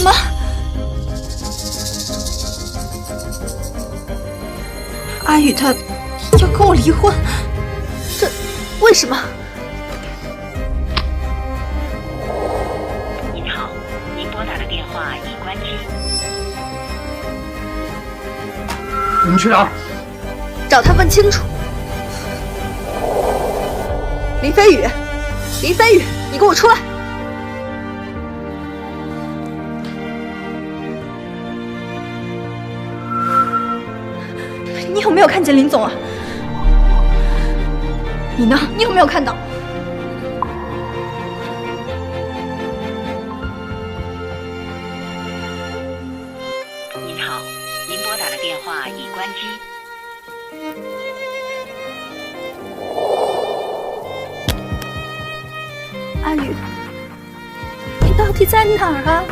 么？阿宇他要跟我离婚，这为什么？您好，您拨打的电话已关机。你们去哪儿？找他问清楚。林飞宇，林飞宇，你给我出来！你有没有看见林总啊？你呢？你有没有看到？您好，您拨打的电话已关机。阿宇，你到底在哪儿啊？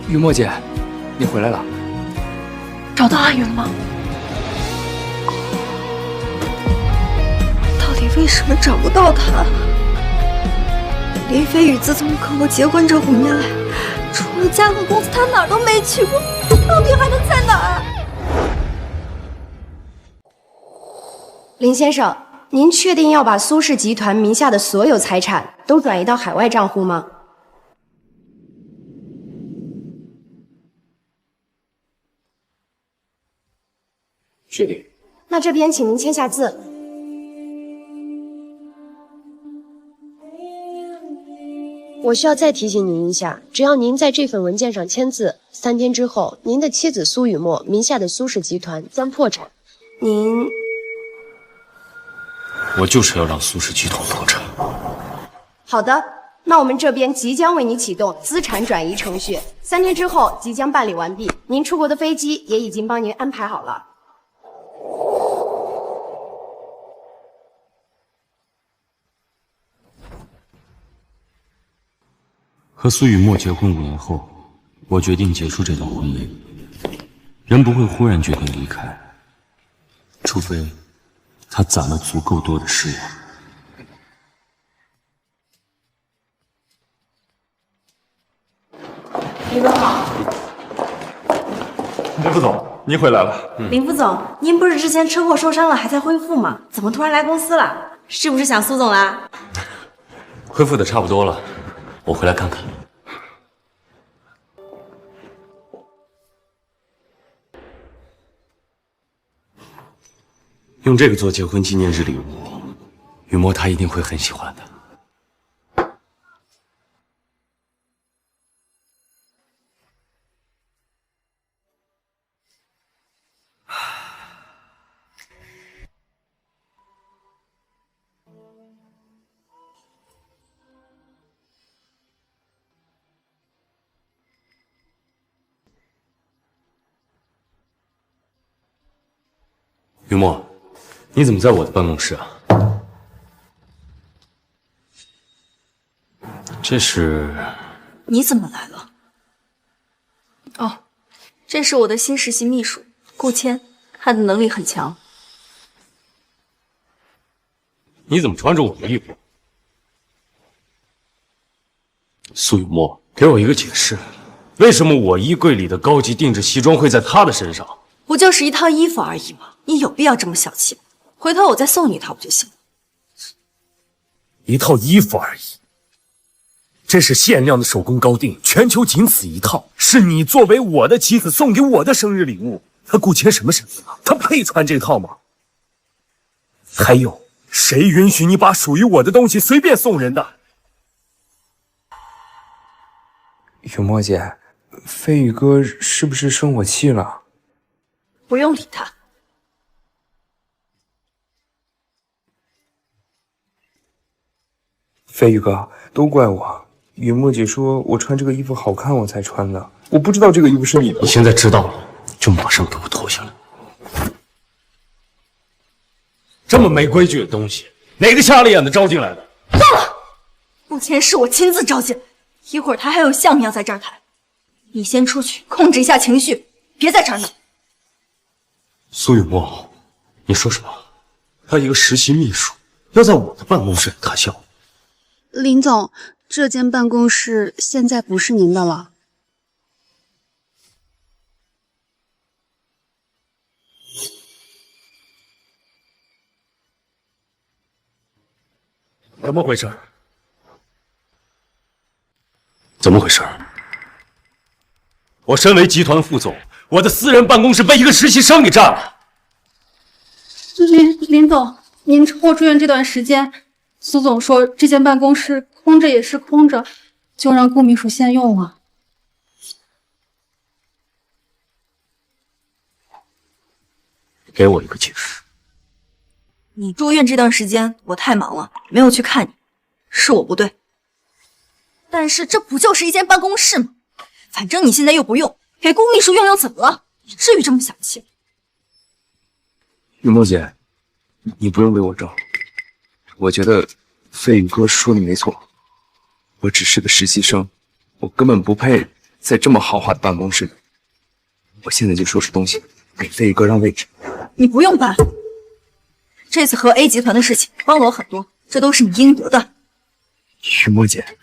雨墨姐，你回来了。找到阿宇了吗？到底为什么找不到他？林飞宇自从跟我结婚这5年来，除了家和公司，他哪儿都没去过，到底还能在哪儿？林先生，您确定要把苏氏集团名下的所有财产都转移到海外账户吗？确定。那这边请您签下字。我需要再提醒您一下，只要您在这份文件上签字，3天之后，您的妻子苏雨墨名下的苏氏集团将破产。您，我就是要让苏氏集团破产。好的，那我们这边即将为你启动资产转移程序，3天之后即将办理完毕。您出国的飞机也已经帮您安排好了。和苏雨墨结婚5年后，我决定结束这段婚姻。人不会忽然决定离开，除非他攒了足够多的失望。李总好。林副总，您回来了。林副总，您不是之前车祸受伤了，还在恢复吗？怎么突然来公司了？是不是想苏总啦？恢复的差不多了，我回来看看。用这个做结婚纪念日礼物，雨墨她一定会很喜欢的。雨墨，你怎么在我的办公室啊？这是……你怎么来了？哦，这是我的新实习秘书顾谦，他的能力很强。你怎么穿着我的衣服？苏雨墨，给我一个解释，为什么我衣柜里的高级定制西装会在他的身上？不就是一套衣服而已吗？你有必要这么小气吗？回头我再送你一套不就行了？一套衣服而已，这是限量的手工高定，全球仅此一套，是你作为我的妻子送给我的生日礼物。他顾谦什么身份啊？他配穿这套吗？还有，谁允许你把属于我的东西随便送人的？雨墨姐，飞宇哥是不是生我气了？不用理他。飞宇哥，都怪我。雨墨姐说我穿这个衣服好看，我才穿的。我不知道这个衣服是你的。你现在知道了，就马上给我脱下来。这么没规矩的东西，哪个瞎了眼的招进来的？够了！目前是我亲自召见，一会儿他还有项目要在这儿谈。你先出去控制一下情绪，别在这儿闹。苏雨墨，你说什么？他一个实习秘书要在我的办公室里谈笑？林总，这间办公室现在不是您的了。怎么回事？怎么回事？我身为集团副总，我的私人办公室被一个实习生给占了。林总，您车祸住院这段时间，苏总说这间办公室空着也是空着，就让顾秘书先用了。给我一个解释。你住院这段时间我太忙了，没有去看你，是我不对。但是这不就是一间办公室吗？反正你现在又不用，给顾秘书用用怎么了？你至于这么小气？雨墨姐，你不用为我争，我觉得飞宇哥说的没错，我只是个实习生，我根本不配在这么豪华的办公室里。我现在就收拾东西，给飞宇哥让位置。你不用搬。这次和 A 集团的事情帮了我很多，这都是你应得的。雨墨姐，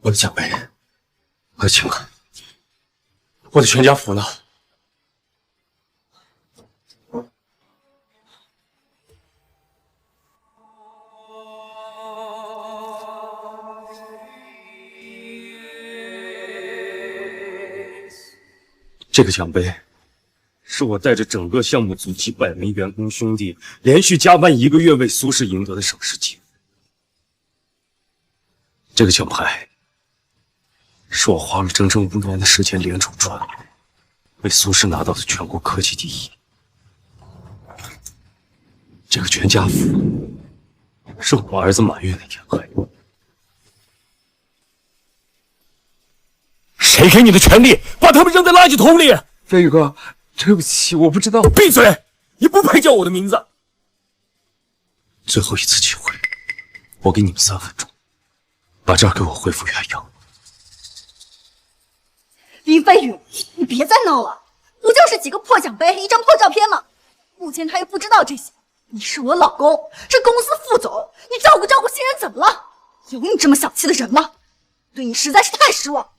我的奖杯，我的钱款，我的全家福呢？这个奖杯是我带着整个项目组几百名员工兄弟连续加班1个月为苏氏赢得的省市积分。这个奖牌是我花了整整5年的时间联手赚来，为苏氏拿到的全国科技第一。这个全家福是我儿子满月那天买的。谁给你的权利把他们扔在垃圾桶里？飞宇哥，对不起，我不知道。闭嘴！你不配叫我的名字。最后一次机会，我给你们3分钟，把这儿给我恢复原样。林飞宇，你别再闹了，不就是几个破奖杯、一张破照片吗？目前他也不知道这些。你是我老公，是公司副总，你照顾照顾新人怎么了？有你这么小气的人吗？对你实在是太失望。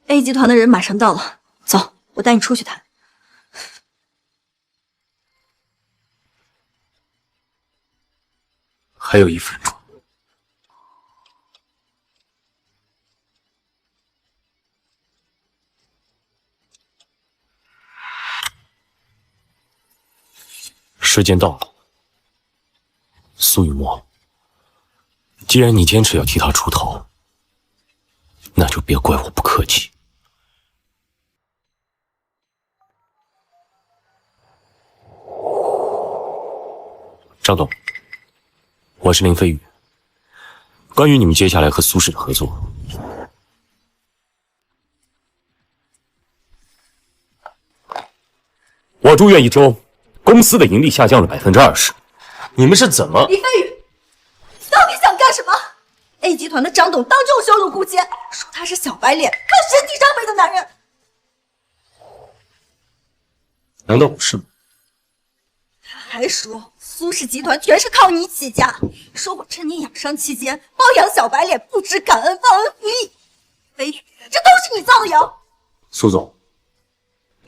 A 集团的人马上到了，走，我带你出去谈。还有1分钟。时间到了，苏雨墨，既然你坚持要替他出头，那就别怪我不客气。张董，我是林飞宇。关于你们接下来和苏氏的合作，我住院1周，公司的盈利下降了20%。你们是怎么？林飞宇，你到底想干什么 ？A 集团的张董当众羞辱顾谦，说他是小白脸，靠身体上位的男人。难道不是吗？他还说苏氏集团全是靠你起家，说我趁你养伤期间包养小白脸，不知感恩，忘恩负义。飞宇，这都是你造的谣。苏总，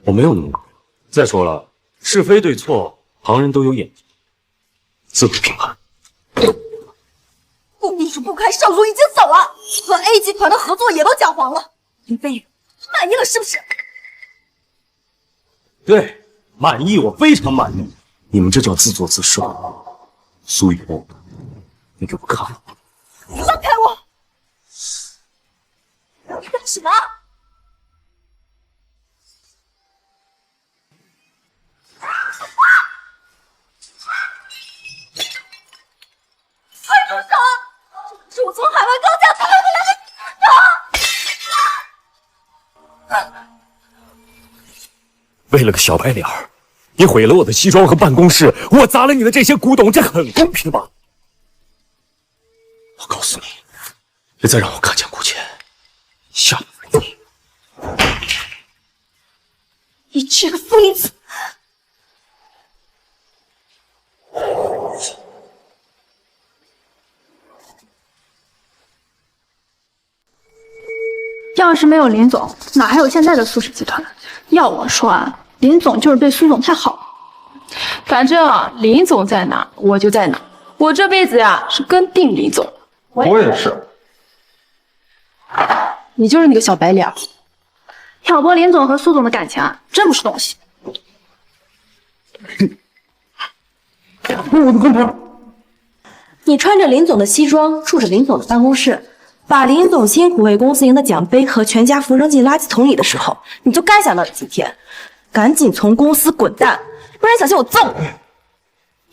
我没有那么无聊。再说了，是非对错，旁人都有眼睛，自会评判。顾秘书不开上路已经走了，和 A 集团的合作也都搅黄了。林飞宇，满意了是不是？对，满意，我非常满意。你们这叫自作自受。苏雨墨，你给我看好。放开我！你干什么？快住手！这是我从海外高价买回来的。为了个小白脸儿，你毁了我的西装和办公室，我砸了你的这些古董，这很公平吗？我告诉你，别再让我看见顾谦，下回你你这个疯子！要是没有林总，哪还有现在的苏氏集团？要我说啊，林总就是对苏总太好了。反正啊，林总在哪，我就在哪。我这辈子呀是跟定林总。我也是。你就是那个小白脸，挑拨林总和苏总的感情啊，真不是东西。我的跟头。你穿着林总的西装，住着林总的办公室，把林总辛苦为公司赢的奖杯和全家福扔进垃圾桶里的时候，你就该想到今天，赶紧从公司滚蛋，不然小心我揍你！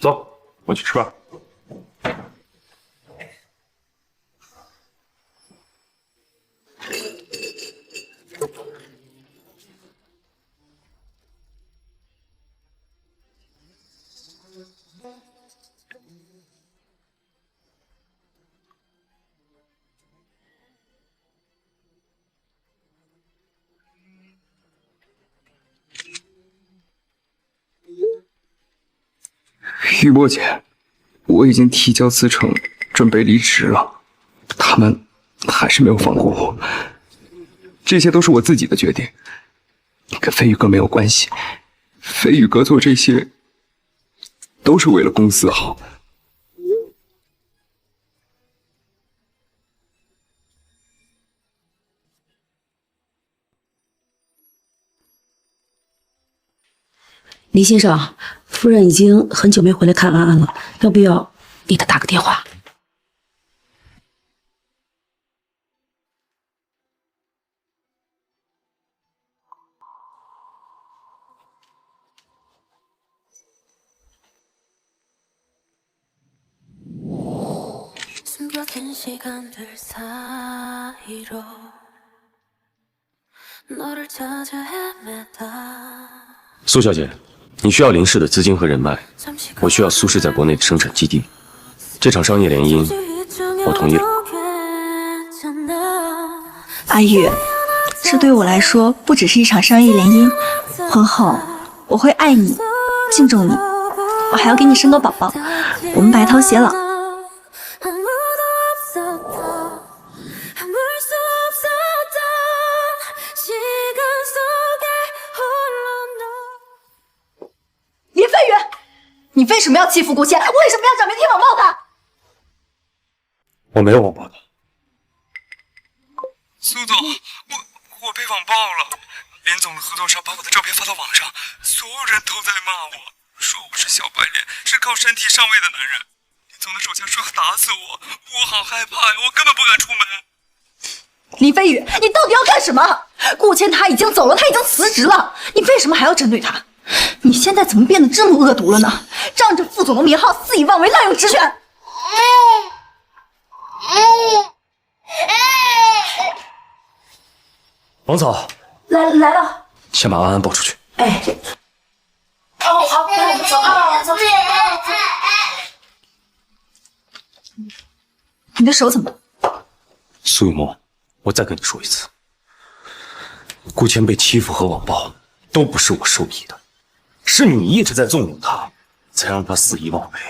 走，我去吃饭。雨波姐，我已经提交辞呈，准备离职了，他们还是没有放过我。这些都是我自己的决定，跟飞宇哥没有关系。飞宇哥做这些都是为了公司好。黎先生，夫人已经很久没回来看安安了，要不要给她打个电话？苏小姐，你需要林氏的资金和人脉，我需要苏氏在国内的生产基地。这场商业联姻，我同意了。阿玉，这对我来说不只是一场商业联姻，婚后我会爱你，敬重你，我还要给你生个宝宝，我们白头偕老。林飞宇，你为什么要欺负顾谦？为什么要找明天网暴他？我没有网暴他。苏总，我被网暴了。林总的合作商把我的照片发到网上，所有人都在骂我，说我是小白脸，是靠身体上位的男人。林总的手下说要打死我，我好害怕呀，我根本不敢出门。林飞宇，你到底要干什么？顾谦他已经走了，他已经辞职了，你为什么还要针对他？你现在怎么变得这么恶毒了呢？仗着副总的名号肆意妄为，滥用职权。王嫂，来了。先把安安抱出去。哎。哦，好，走。你的手怎么了？苏雨墨，我再跟你说一次，顾谦被欺负和网暴都不是我授意的，是你一直在纵容他，才让他肆意妄为，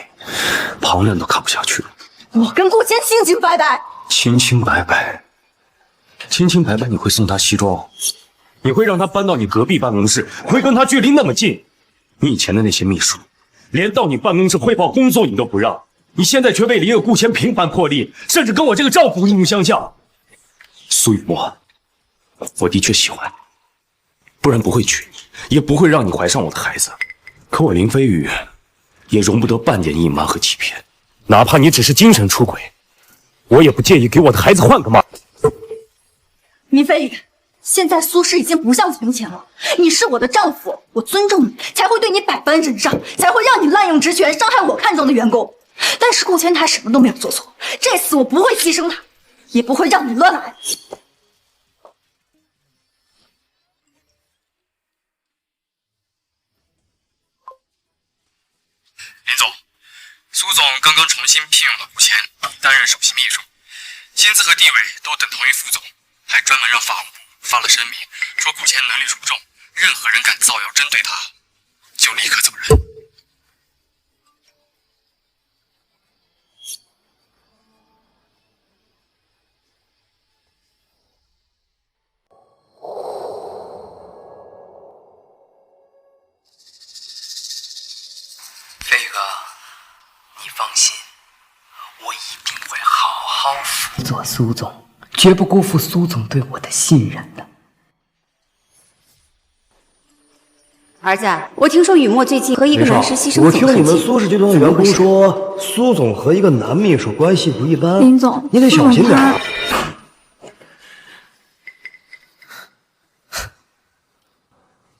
旁人都看不下去了。我跟顾谦清清白白。清清白白，清清白白，你会送他西装，你会让他搬到你隔壁办公室，会跟他距离那么近。你以前的那些秘书，连到你办公室汇报工作你都不让，你现在却为了一个顾谦平反破例，甚至跟我这个丈夫怒目相向。苏雨墨，我的确喜欢你，不然不会娶你，也不会让你怀上我的孩子。可我林飞宇也容不得半点隐瞒和欺骗，哪怕你只是精神出轨，我也不介意给我的孩子换个妈。林飞宇，现在苏氏已经不像从前了，你是我的丈夫，我尊重你，才会对你百般忍让，才会让你滥用职权，伤害我看中的员工。但是顾谦他什么都没有做错，这次我不会牺牲他，也不会让你乱来。林总，苏总刚刚重新聘用了顾谦担任首席秘书，薪资和地位都等同于副总，还专门让法务部发了声明，说顾谦能力出众，任何人敢造谣针对他，就立刻走人。飞宇哥，你放心，我一定会好好辅佐苏总，绝不辜负苏总对我的信任的。儿子，我听说雨墨最近和一个男实习生我走得很近。听你们苏氏集团的员工说，苏总和一个男秘书关系不一般。林总，你得小心点啊。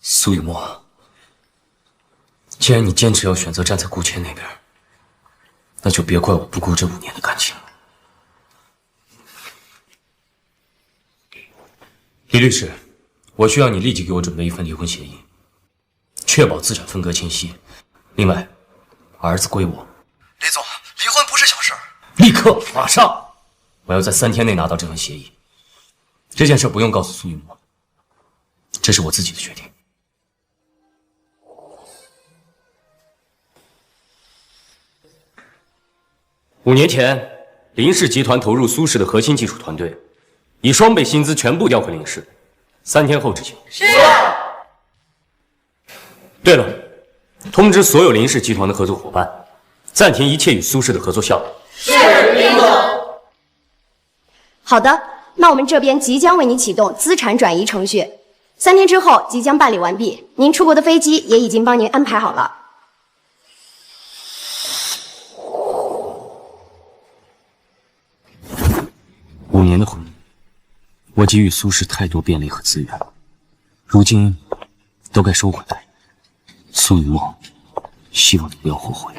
苏雨墨，既然你坚持要选择站在顾谦那边，那就别怪我不顾这5年的感情了。李律师，我需要你立即给我准备一份离婚协议，确保资产分割清晰。另外，儿子归我。李总，离婚不是小事。立刻，马上！我要在3天内拿到这份协议。这件事不用告诉苏雨墨，这是我自己的决定。5年前，林氏集团投入苏氏的核心技术团队，以双倍薪资全部调回林氏，3天后执行。是。对了，通知所有林氏集团的合作伙伴，暂停一切与苏氏的合作项目。是，林总。好的，那我们这边即将为您启动资产转移程序，3天之后即将办理完毕。您出国的飞机也已经帮您安排好了。5年的婚姻，我给予苏氏太多便利和资源，如今都该收回来。苏雨墨，希望你不要后悔。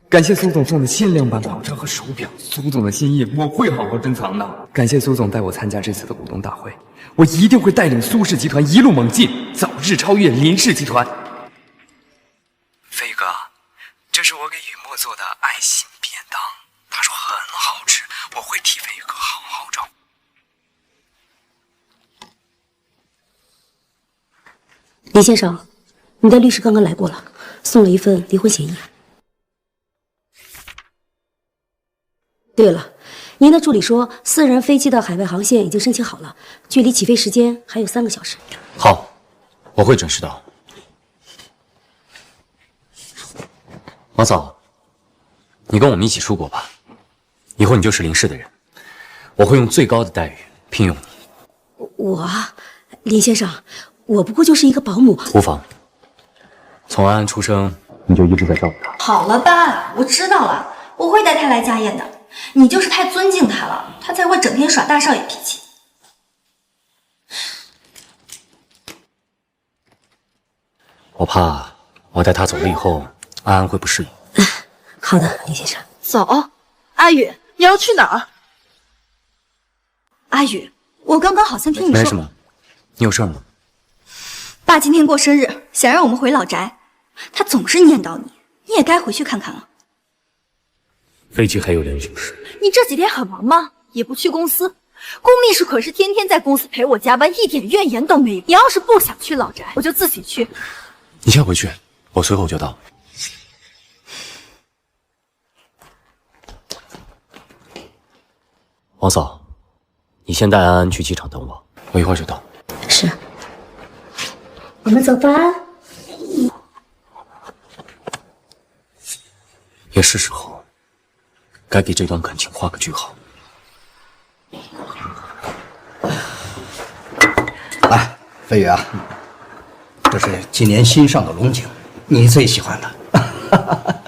感谢苏总送的限量版跑车和手表，苏总的心意我会好好珍藏的。感谢苏总带我参加这次的股东大会，我一定会带领苏氏集团一路猛进，早日超越林氏集团。飞宇哥，这是我给雨墨做的爱心便当，他说很好吃，我会替飞宇哥好好照顾。李先生，你的律师刚刚来过了，送了一份离婚协议。对了，您的助理说，私人飞机的海外航线已经申请好了，距离起飞时间还有3个小时。好，我会准时到。王嫂，你跟我们一起出国吧，以后你就是林氏的人，我会用最高的待遇聘用你。我，林先生，我不过就是一个保姆。无妨，从安安出生，你就一直在照顾她。好了吧，我知道了，我会带他来家宴的。你就是太尊敬他了，他才会整天耍大少爷脾气。我怕我带她走了以后，安安会不适应。好的，林先生。走，阿宇，你要去哪儿？阿宇，我刚刚好像听你说，没什么，你有事吗？爸今天过生日，想让我们回老宅，他总是念叨你，你也该回去看看了。飞机还有2小时。你这几天很忙吗？也不去公司。顾秘书可是天天在公司陪我加班，一点怨言都没有。你要是不想去老宅，我就自己去。你先回去，我随后就到。王嫂，你先带安安去机场等我，我一会儿就到。是。我们走吧。也是时候，该给这段感情画个句号。来，飞宇啊，这是今年新上的龙井，你最喜欢的。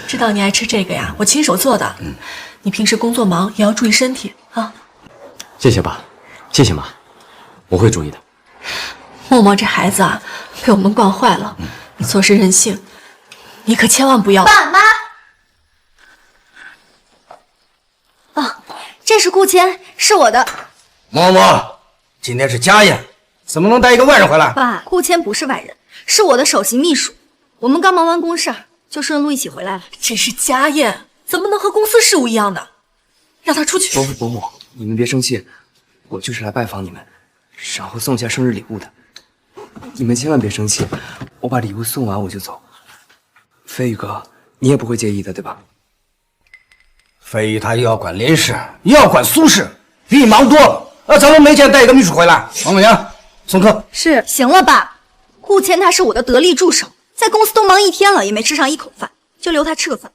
知道你爱吃这个呀，我亲手做的。你平时工作忙，也要注意身体啊。谢谢爸，谢谢妈，我会注意的。默默这孩子啊，被我们惯坏了，做事任性，你可千万不要。爸妈，啊，这是顾谦，是我的。嬷嬷，今天是家宴，怎么能带一个外人回来？爸，顾谦不是外人，是我的首席秘书。我们刚忙完公事，就顺路一起回来了。这是家宴，怎么能和公司事务一样的？让他出去。伯父伯母，你们别生气，我就是来拜访你们，然后送下生日礼物的。你们千万别生气，我把礼物送完我就走。飞宇哥，你也不会介意的，对吧？飞宇他又要管林氏，又要管苏氏，比你忙多了。咱们没钱带一个秘书回来。王美阳，送客。是，行了吧？顾谦他是我的得力助手，在公司都忙一天了，也没吃上一口饭，就留他吃个饭。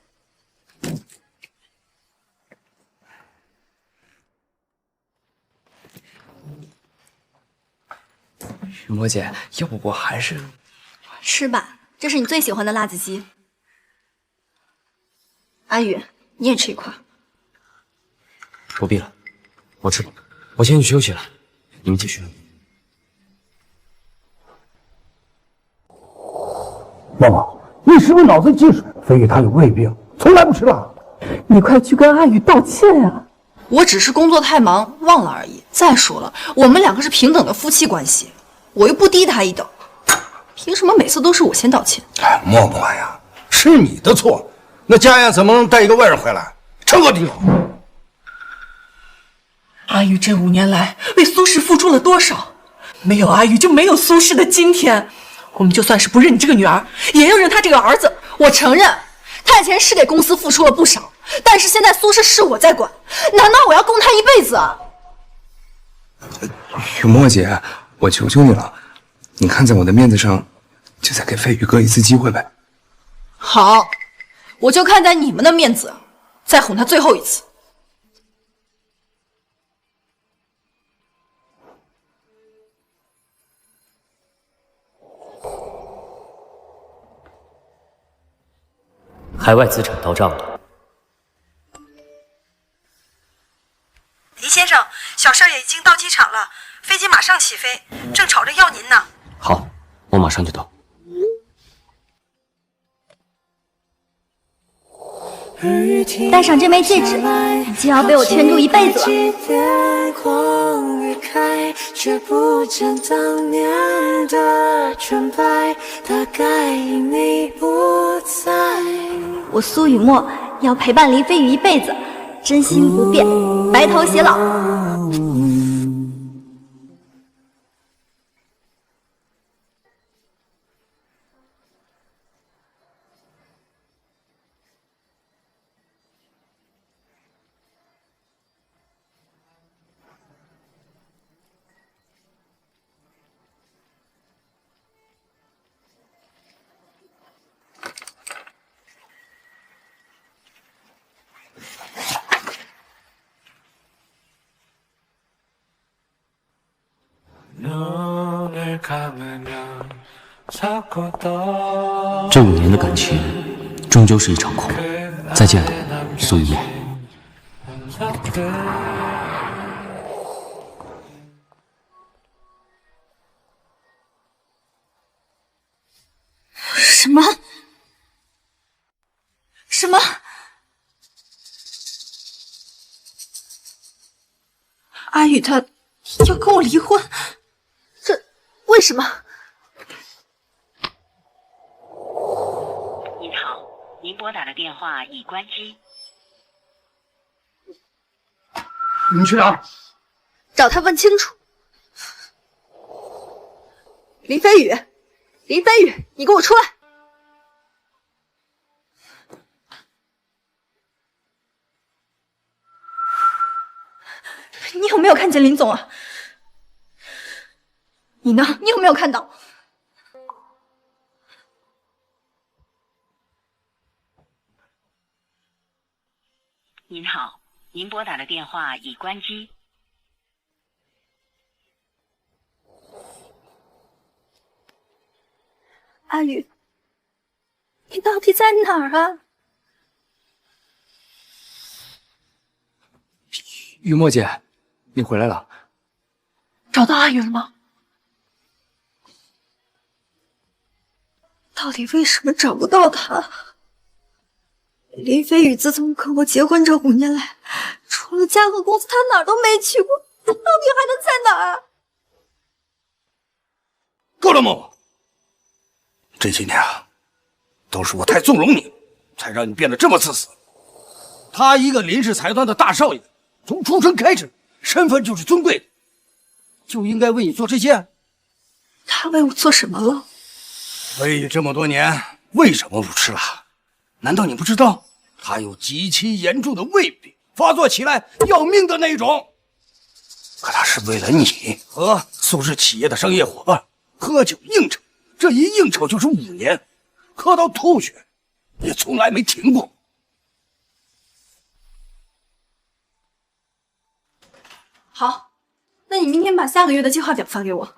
雨墨姐，要不我还是吃吧，这是你最喜欢的辣子鸡。阿宇，你也吃一块。不必了，我吃饱，我先去休息了，你们继续。妈妈，你是不是脑子进水？飞宇他有胃病，从来不吃辣。你快去跟阿宇道歉呀！我只是工作太忙忘了而已。再说了，我们两个是平等的夫妻关系，我又不低他一等，凭什么每次都是我先道歉？哎，默默呀，是你的错。那家宴怎么能带一个外人回来？成何体统？阿宇这5年来为苏氏付出了多少？没有阿宇就没有苏氏的今天。我们就算是不认你这个女儿，也要认她这个儿子。我承认，他以前是给公司付出了不少，但是现在苏氏是我在管，难道我要供他一辈子啊？雨墨姐，我求求你了，你看在我的面子上，就再给飞宇哥一次机会呗。好，我就看在你们的面子，再哄他最后一次。海外资产到账了。林先生，小少爷已经到机场了，飞机马上起飞，正吵着要您呢。好，我马上就到。戴上这枚戒指，你就要被我圈住一辈子了。却不见当年的纯白，大概因你不在。我苏雨墨要陪伴林飞宇一辈子，真心不变，白头偕老。这5年的感情，终究是一场空。再见了，苏雨墨。什么？什么？阿宇他要跟我离婚？这为什么？您好，您拨打的电话已关机。你去哪儿？找他问清楚。林飞宇，林飞宇，你给我出来！你有没有看见林总啊？你呢？你有没有看到？您好，您拨打的电话已关机。阿宇，你到底在哪儿啊？雨墨姐，你回来了。找到阿宇了吗？到底为什么找不到他？林飞宇自从跟我结婚这5年来，除了家和公司，他哪儿都没去过。他到底还能在哪儿？够了，默默。这些年啊，都是我太纵容你，才让你变得这么自私。他一个林氏财团的大少爷，从出生开始，身份就是尊贵的。就应该为你做这些。他为我做什么了？飞宇这么多年为什么不吃辣？难道你不知道他有极其严重的胃病，发作起来要命的那种？可他是为了你和苏氏企业的商业伙伴喝酒应酬，这一应酬就是5年，喝到吐血，也从来没停过。好，那你明天把下个月的计划表发给我。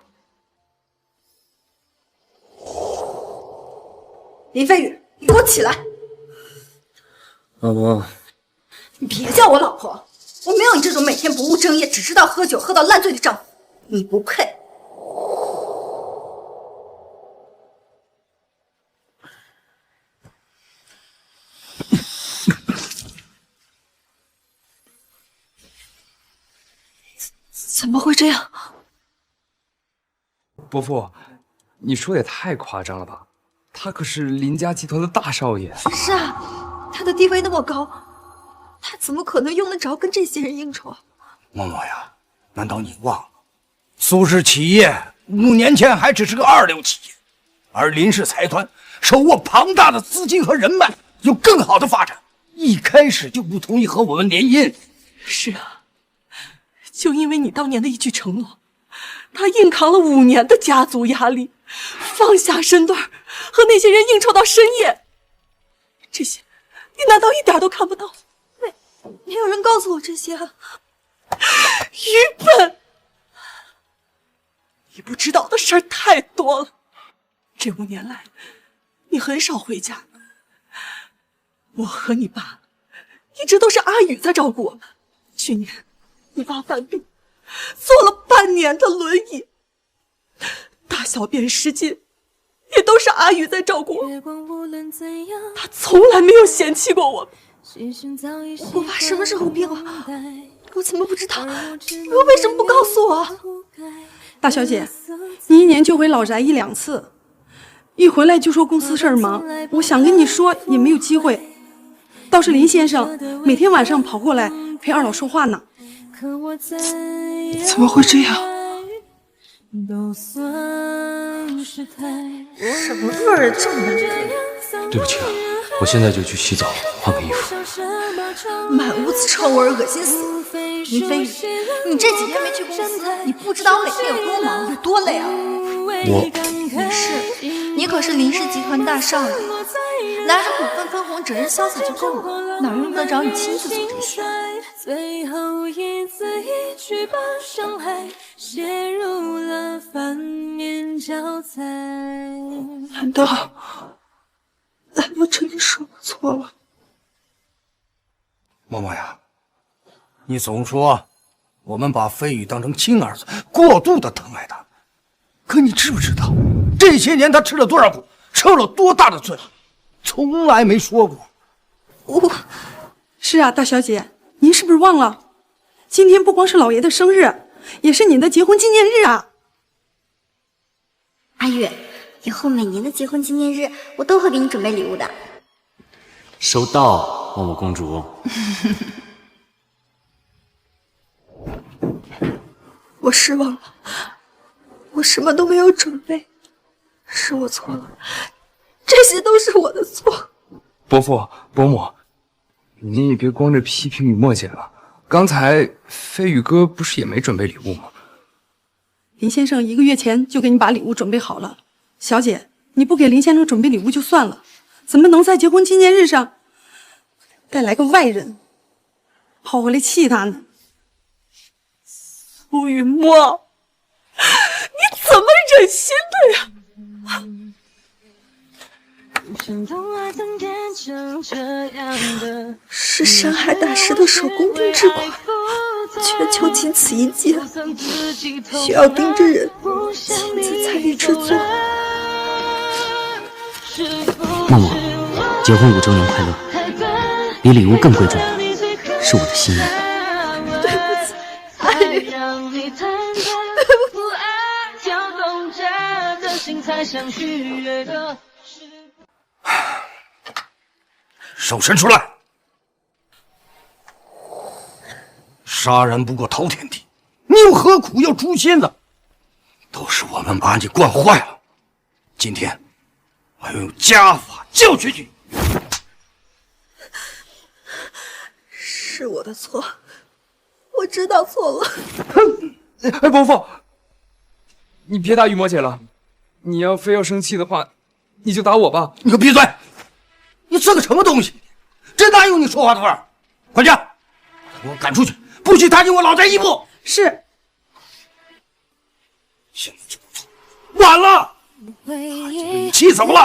林飞宇，你给我起来！老婆，你别叫我老婆，我没有你这种每天不务正业、只知道喝酒、喝到烂醉的丈夫，你不配。怎么会这样？伯父，你说也太夸张了吧？他可是林家集团的大少爷。是啊，他的地位那么高，他怎么可能用得着跟这些人应酬啊？默默呀，难道你忘了，苏氏企业5年前还只是个2流企业，而林氏财团手握庞大的资金和人脉，有更好的发展，一开始就不同意和我们联姻。是啊。就因为你当年的一句承诺，他硬扛了5年的家族压力，放下身段和那些人应酬到深夜。这些，你难道一点都看不到？没有人告诉我这些啊！愚笨！你不知道的事儿太多了。这5年来，你很少回家。我和你爸一直都是阿宇在照顾我们。去年你爸犯病，坐了半年的轮椅，大小便失禁，也都是阿宇在照顾我。他从来没有嫌弃过我。我爸什么时候病了？我怎么不知道？你们为什么不告诉我？大小姐，你1年就回老宅1、2次，一回来就说公司事儿忙，我想跟你说也没有机会。倒是林先生每天晚上跑过来陪二老说话呢。怎么会这样？什么味儿这么难闻？对不起啊，我现在就去洗澡，换个衣服。满屋子臭味，恶心死！林飞宇，你这几天没去公司，你不知道我每天有多忙，有多累啊！你可是林氏集团大少爷，拿着股份分红，整日潇洒就够了，哪用得着你亲自做这些？最后一字一句把伤害写入了反面教材。难道真的是我错了？默默呀，你总说我们把飞宇当成亲儿子，过度的疼爱他，可你知不知道这些年他吃了多少苦，受了多大的罪，从来没说过。是啊，大小姐，您是不是忘了？今天不光是老爷的生日，也是您的结婚纪念日啊！阿玉，以后每年的结婚纪念日，我都会给你准备礼物的。收到，默默公主。我失望了，我什么都没有准备，是我错了，这些都是我的错。伯父、伯母，您也别光着批评雨墨姐了。刚才飞宇哥不是也没准备礼物吗？林先生1个月前就给你把礼物准备好了。小姐，你不给林先生准备礼物就算了，怎么能在结婚纪念日上带来个外人跑回来气他呢？苏雨墨，你怎么忍心的呀？是山海大师的手工定制款，全球仅此一件，需要定制人亲自参与制作。默默，结婚5周年快乐！比礼物更贵重的是我的心意。对不起，阿宇，对不起。手伸出来！杀人不过滔天地，你又何苦要诛仙呢？都是我们把你惯坏了。今天我要用家法教训你。是我的错，我知道错了。哎，伯父，你别打雨墨姐了。你要非要生气的话，你就打我吧。你给我闭嘴！你是个什么东西？这哪有你说话的份儿？快点，给我赶出去！不许踏进我老宅一步！是。现在这么做，晚了。你气走了。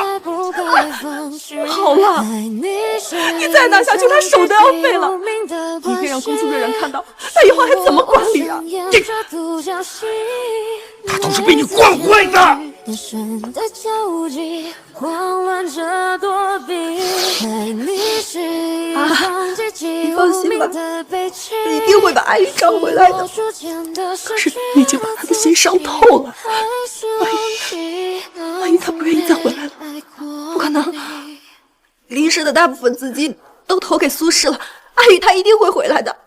好了，你再拿下去，他手都要废了。一定让公司的人看到，他以后还怎么管理啊？他都是被你惯坏的。啊，你放心吧，你一定会把阿姨找回来的。可是你已经把他的心伤透了。万一他不愿意再回来了，不可能。林氏的大部分资金都投给苏氏了，阿宇他一定会回来的。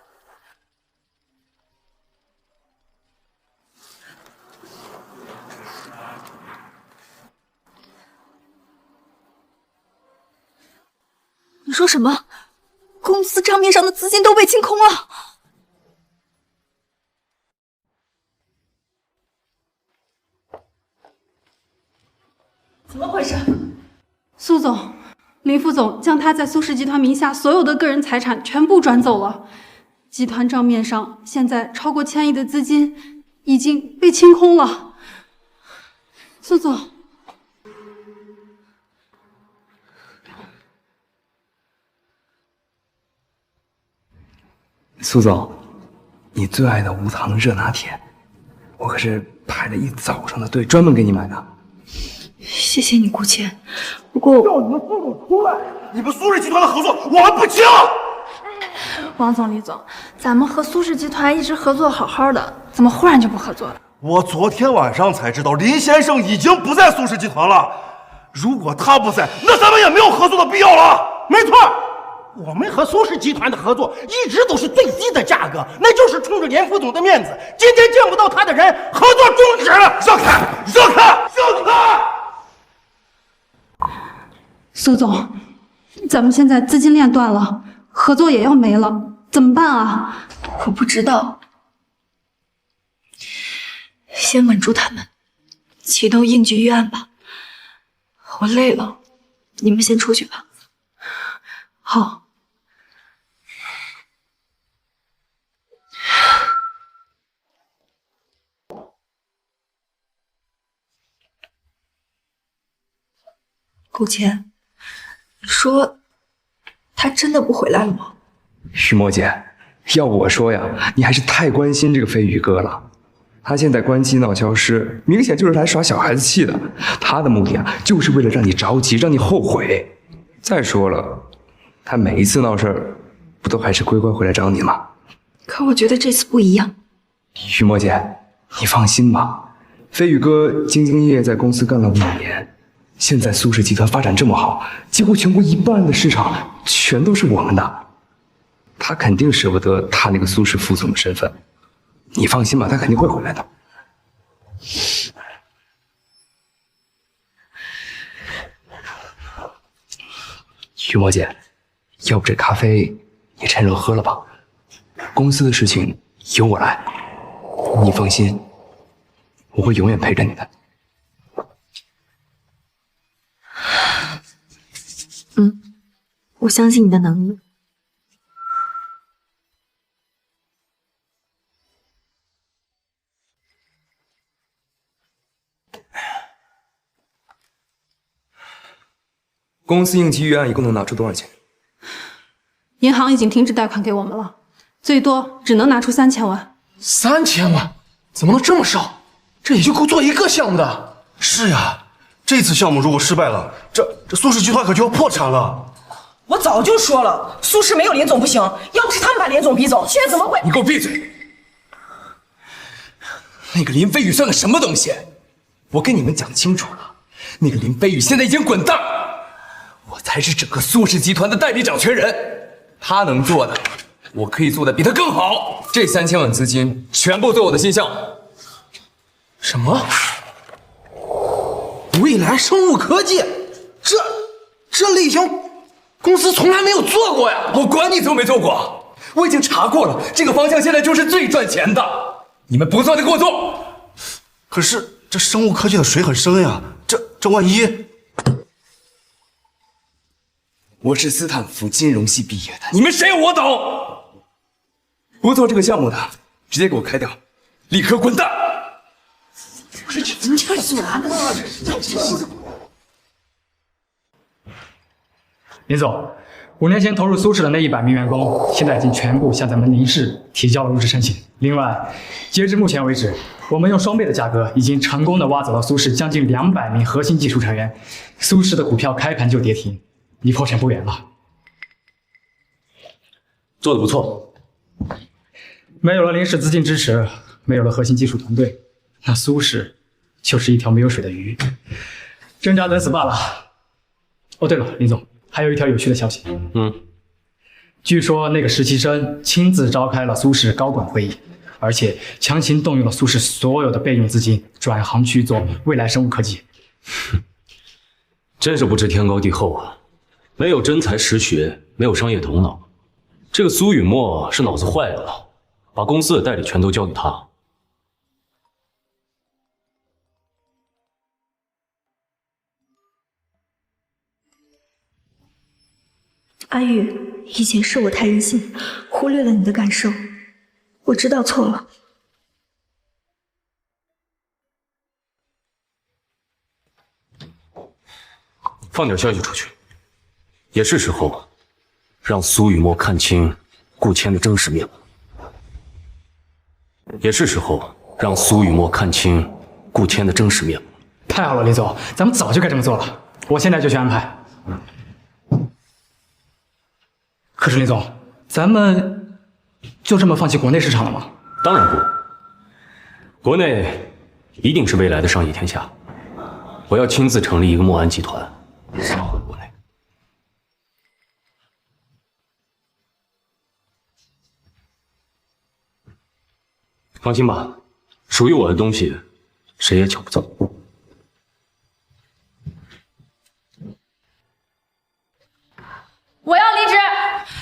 你说什么？公司账面上的资金都被清空了？怎么回事？苏总，林副总将他在苏氏集团名下所有的个人财产全部转走了，集团账面上现在超过1000亿的资金已经被清空了。苏总，苏总，你最爱的无糖热拿铁，我可是排了一早上的队专门给你买的。谢谢你，顾谦。不过叫你们苏总出来！你们苏氏集团的合作我们不清。王总、李总，咱们和苏氏集团一直合作好好的，怎么忽然就不合作了？我昨天晚上才知道林先生已经不在苏氏集团了。如果他不在，那咱们也没有合作的必要了。没错，我们和苏氏集团的合作一直都是最低的价格，那就是冲着连副总的面子。今天见不到他的人，合作终止。让开！让开！让开！苏总，咱们现在资金链断了，合作也要没了，怎么办啊？我不知道，先稳住他们，启动应急预案吧。我累了，你们先出去吧。好。顾谦。你说，他真的不回来了吗？徐墨姐，要我说呀，你还是太关心这个飞宇哥了。他现在关机闹消失，明显就是来耍小孩子气的。他的目的啊，就是为了让你着急，让你后悔。再说了，他每一次闹事儿，不都还是乖乖回来找你吗？可我觉得这次不一样。徐墨姐，你放心吧，飞宇哥兢兢业业在公司干了5年。现在苏氏集团发展这么好，几乎全国1半的市场全都是我们的，他肯定舍不得他那个苏氏副总的身份。你放心吧，他肯定会回来的。徐墨姐，要不这咖啡也趁热喝了吧？公司的事情由我来，你放心，我会永远陪着你的。我相信你的能力。公司应急预案一共能拿出多少钱？银行已经停止贷款给我们了，最多只能拿出3000万。3000万？怎么能这么少？这也就够做一个项目的。是呀，这次项目如果失败了，这苏氏集团可就要破产了。我早就说了，苏氏没有林总不行，要不是他们把林总逼走，现在怎么会？你给我闭嘴！那个林飞宇算个什么东西？我跟你们讲清楚了，那个林飞宇现在已经滚蛋，我才是整个苏氏集团的代理掌权人。他能做的，我可以做的比他更好。这3000万资金全部做我的新项目。什么？未来生物科技，这类型公司从来没有做过呀！我管你做没做过，我已经查过了，这个方向现在就是最赚钱的。你们不做的给我做。可是这生物科技的水很深呀，这万一……我是斯坦福金融系毕业的，你们谁有我懂？不做这个项目的，直接给我开掉，立刻滚蛋！你这是啥？林总，5年前投入苏氏的那100名员工，现在已经全部向咱们宁氏提交了入职申请。另外，截至目前为止，我们用双倍的价格，已经成功的挖走了苏氏将近200名核心技术成员。苏氏的股票开盘就跌停，离破产不远了。做得不错。没有了林氏资金支持，没有了核心技术团队，那苏氏就是一条没有水的鱼，挣扎等死罢了。哦，对了，林总，还有一条有趣的消息。据说那个实习生亲自召开了苏氏高管会议，而且强行动用了苏氏所有的备用资金，转行去做未来生物科技。真是不知天高地厚啊！没有真才实学，没有商业头脑。这个苏雨墨是脑子坏了，把公司的代理权都交给他。阿玉，以前是我太任性，忽略了你的感受，我知道错了。放点消息出去，也是时候让苏雨墨看清顾谦的真实面目。也是时候让苏雨墨看清顾谦的真实面目。太好了，李总，咱们早就该这么做了。我现在就去安排。可是林总，咱们就这么放弃国内市场了吗？当然不，国内一定是未来的商业天下。我要亲自成立一个墨安集团，杀回国内。放心吧，属于我的东西，谁也抢不走。我要离职，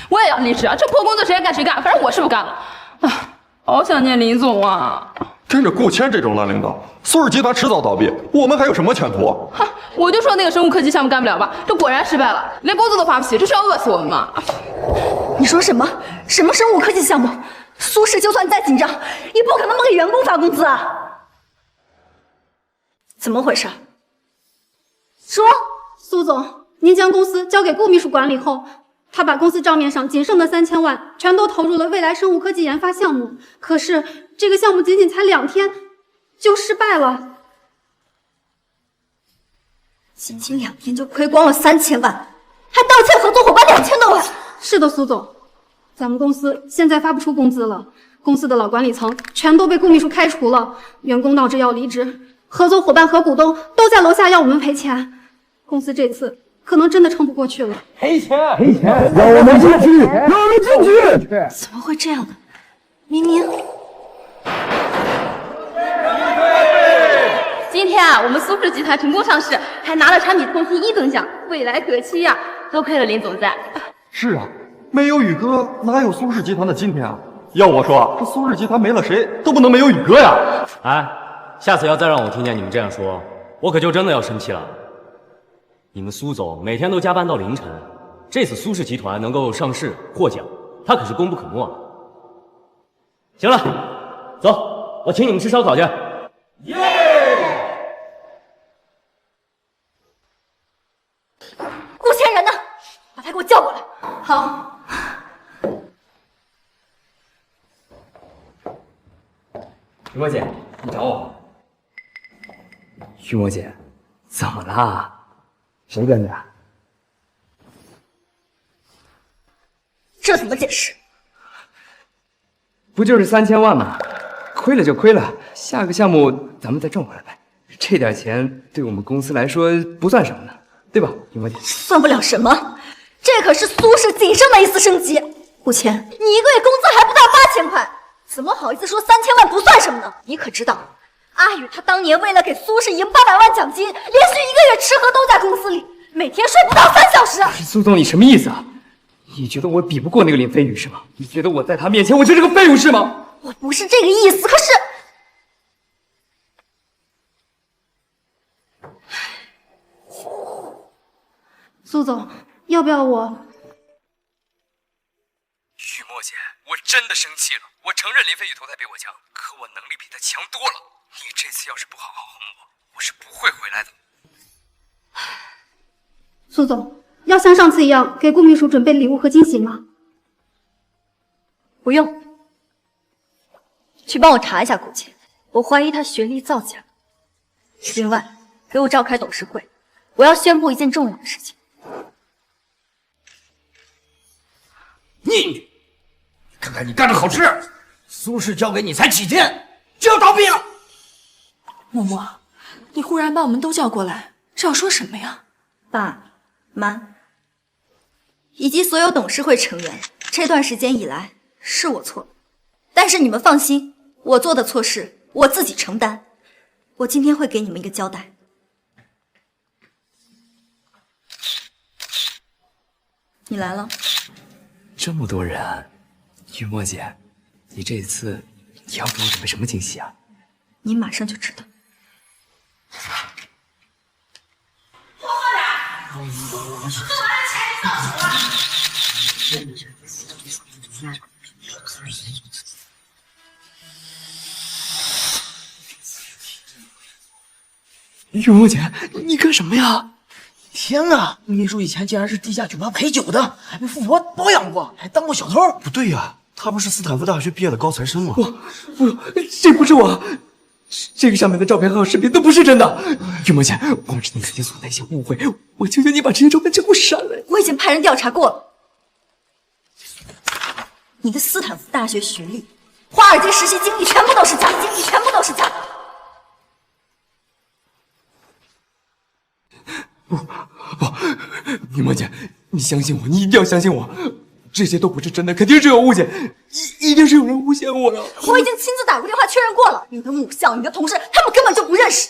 我也要离职啊！这破工作谁爱干谁干，反正我是不干了。啊，好想念林总啊！跟着顾谦这种烂领导，苏氏集团迟早倒闭，我们还有什么前途？哈，我就说那个生物科技项目干不了吧，这果然失败了，连工资都发不起，这是要饿死我们吗？你说什么？什么生物科技项目？苏氏就算再紧张，也不可能不给员工发工资啊！怎么回事？说，苏总，您将公司交给顾秘书管理后，他把公司账面上仅剩的3000万全都投入了未来生物科技研发项目。可是这个项目仅仅才2天就失败了，仅仅2天就亏光了3000万，还盗窃合作伙伴2000多万。是的，苏总，咱们公司现在发不出工资了，公司的老管理层全都被顾秘书开除了，员工闹着要离职，合作伙伴和股东都在楼下要我们赔钱，公司这次可能真的撑不过去了。赔钱，赔钱，让我们进去，让我们进去！怎么会这样呢？明明今天啊，我们苏氏集团成功上市，还拿了产品通信1等奖，未来可期呀！多亏了林总在。是啊，没有宇哥，哪有苏氏集团的今天啊？要我说，这苏氏集团没了谁都不能没有宇哥呀！哎，下次要再让我听见你们这样说，我可就真的要生气了。你们苏总每天都加班到凌晨，这次苏氏集团能够上市获奖，他可是功不可没啊。行了，走，我请你们吃烧烤去。顾谦人呢？把他给我叫过来。好。雨墨姐，你找我。雨墨姐，怎么啦？谁跟着？这怎么解释？不就是3000万吗？亏了就亏了，下个项目咱们再挣回来呗。这点钱对我们公司来说不算什么呢，对吧，雨墨姐？算不了什么，这可是苏氏仅剩的一丝生机。顾谦，你1个月工资还不到8000块，怎么好意思说3000万不算什么呢？你可知道，阿宇他当年为了给苏氏赢800万奖金，连续1个月吃喝都在公司里，每天睡不到3小时。苏总，你什么意思啊？你觉得我比不过那个林飞宇是吗？你觉得我在他面前我就是个废物是吗？我不是这个意思，可是苏总，要不要我？雨墨姐，我真的生气了。我承认林飞宇投胎比我强，可我能力比他强多了。你这次要是不好好哄我，我是不会回来的。苏总，要像上次一样给顾秘书准备礼物和惊喜吗？不用。去帮我查一下顾谦，我怀疑他学历造假。另外，给我召开董事会，我要宣布一件重要的事情。你看看你干的好事，苏氏交给你才几天，就要倒闭了。默默，你忽然把我们都叫过来，是要说什么呀？爸妈以及所有董事会成员，这段时间以来是我错了，但是你们放心，我做的错事我自己承担。我今天会给你们一个交代。你来了。这么多人啊，雨墨姐，你这次要给我准备什么惊喜啊？你马上就知道。雨墨姐，你干什么呀？天哪！秘书以前竟然是地下酒吧陪酒的，还被富婆包养过，还当过小偷。不对呀，他不是斯坦福大学毕业的高材生吗？不，这不是我，这个上面的照片和视频都不是真的。雨墨姐，光是你曾经所那些误会，我求求你把这些照片全部删了。我已经派人调查过了，你的斯坦福大学学历、华尔街实习经历全部都是假的，全部都是假的。不，雨墨姐，你相信我，你一定要相信我，这些都不是真的，肯定是有误解，一定是有人诬陷我的。我已经亲自打过电话确认过了，你的母校、你的同事，他们根本就不认识。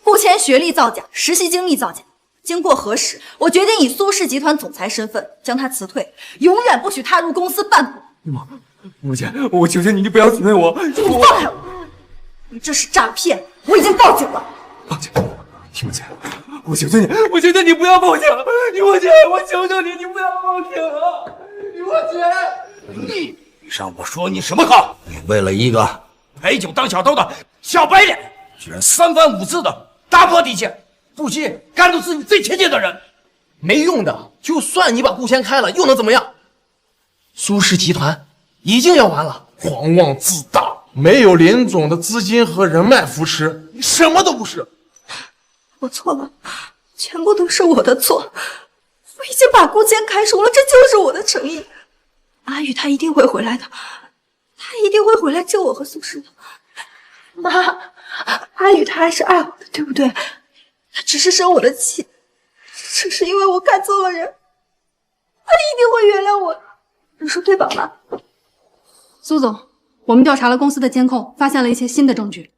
顾谦学历造假，实习经历造假，经过核实，我决定以苏氏集团总裁身份将他辞退，永远不许踏入公司半步。雨墨姐，我求求你，你不要辞退我！你放开我！你这是诈骗，我已经报警了。报警！雨墨姐，我求求你，我求求你不要报警！雨墨姐，我求求你，你不要报警啊！雨墨姐，你让我说你什么好？你为了一个陪酒当小偷的小白脸，居然3番5次的打破底线，不惜赶走自己最亲近的人，没用的。就算你把顾谦开了，又能怎么样？苏氏集团已经要完了。狂妄自大，没有林总的资金和人脉扶持，你什么都不是。我错了，全部都是我的错。我已经把顾谦开除了，这就是我的诚意。阿宇他一定会回来的，他一定会回来救我和苏氏的。妈，阿宇他还是爱我的，对不对？他只是生我的气，只是因为我看错了人，他一定会原谅我的。你说对吧，妈？苏总，我们调查了公司的监控，发现了一些新的证据。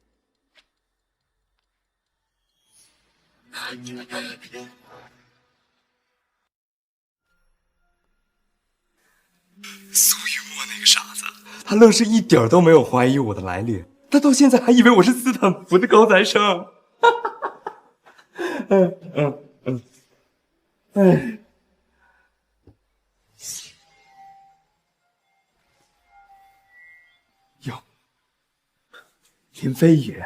苏雨墨那个傻子，他愣是一点都没有怀疑我的来历，他到现在还以为我是斯坦福的高材生。哟，林飞宇，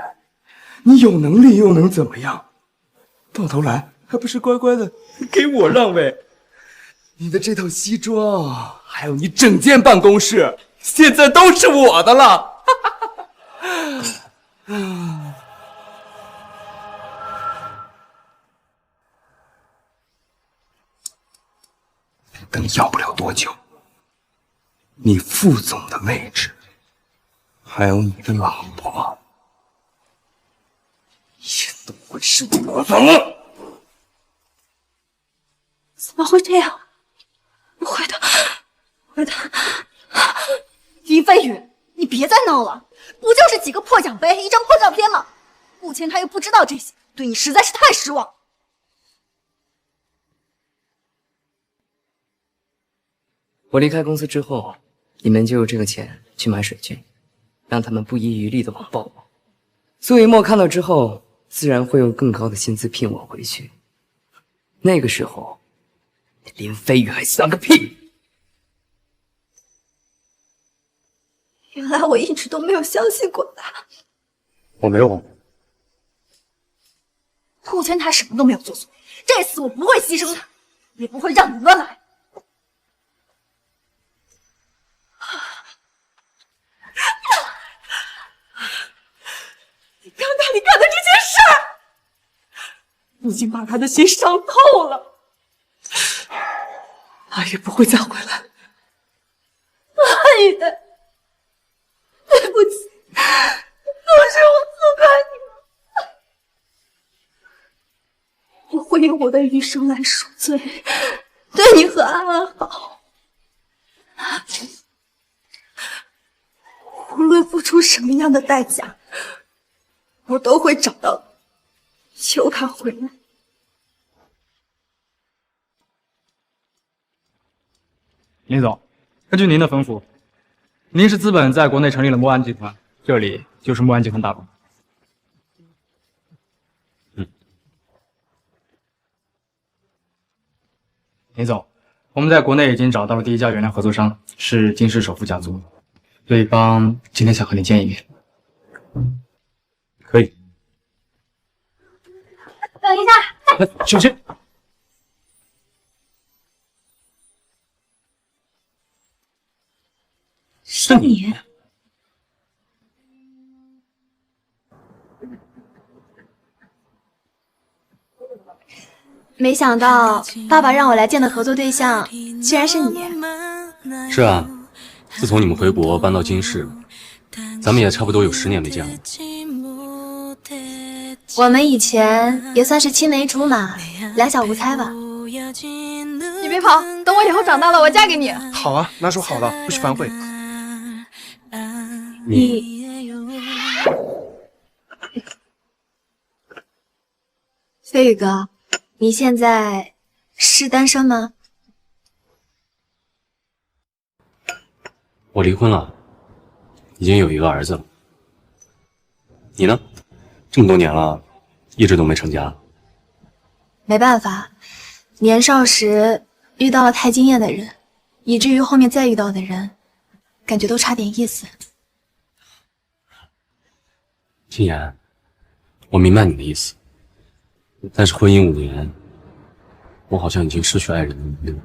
你有能力又能怎么样？到头来还不是乖乖的给我让位？你的这套西装，还有你整间办公室，现在都是我的了。等要不了多久，你副总的位置，还有你的老婆，也都会是我的了。怎么会这样？不会的，不会的。林飞宇，你别再闹了，不就就是几个破奖杯，一张破照片吗？目前他又不知道这些，对你实在是太失望。我离开公司之后，你们就用这个钱去买水军，让他们不遗余力的网暴我。苏雨墨看到之后，自然会用更高的薪资聘我回去。那个时候，林飞宇还算个屁！原来我一直都没有相信过他。我没有。目前他什么都没有做错，这次我不会牺牲他，也不会让你乱来。你看看你干的这件事儿，已经把他的心伤透了。阿月不会再回来。阿宇，对不起，都是我错怪你了。我会用我的余生来赎罪，对你和安安好。无论付出什么样的代价，我都会找到你，求他回来。林总，根据您的吩咐，林氏资本在国内成立了墨安集团，这里就是墨安集团大楼。林总，我们在国内已经找到了第一家原料合作商，是金氏首富家族。对方今天想和你见一面。可以。等一下，小心！是你。没想到爸爸让我来见的合作对象，居然是你。是啊，自从你们回国搬到金市，咱们也差不多有10年没见了。我们以前也算是青梅竹马，两小无猜吧。你别跑，等我以后长大了，我嫁给你。好啊，那说好了，不许反悔。飞宇哥，你现在是单身吗？我离婚了，已经有一个儿子了。你呢？这么多年了，一直都没成家。没办法，年少时遇到了太惊艳的人，以至于后面再遇到的人，感觉都差点意思。金妍，我明白你的意思，但是婚姻5年，我好像已经失去爱人的能力了。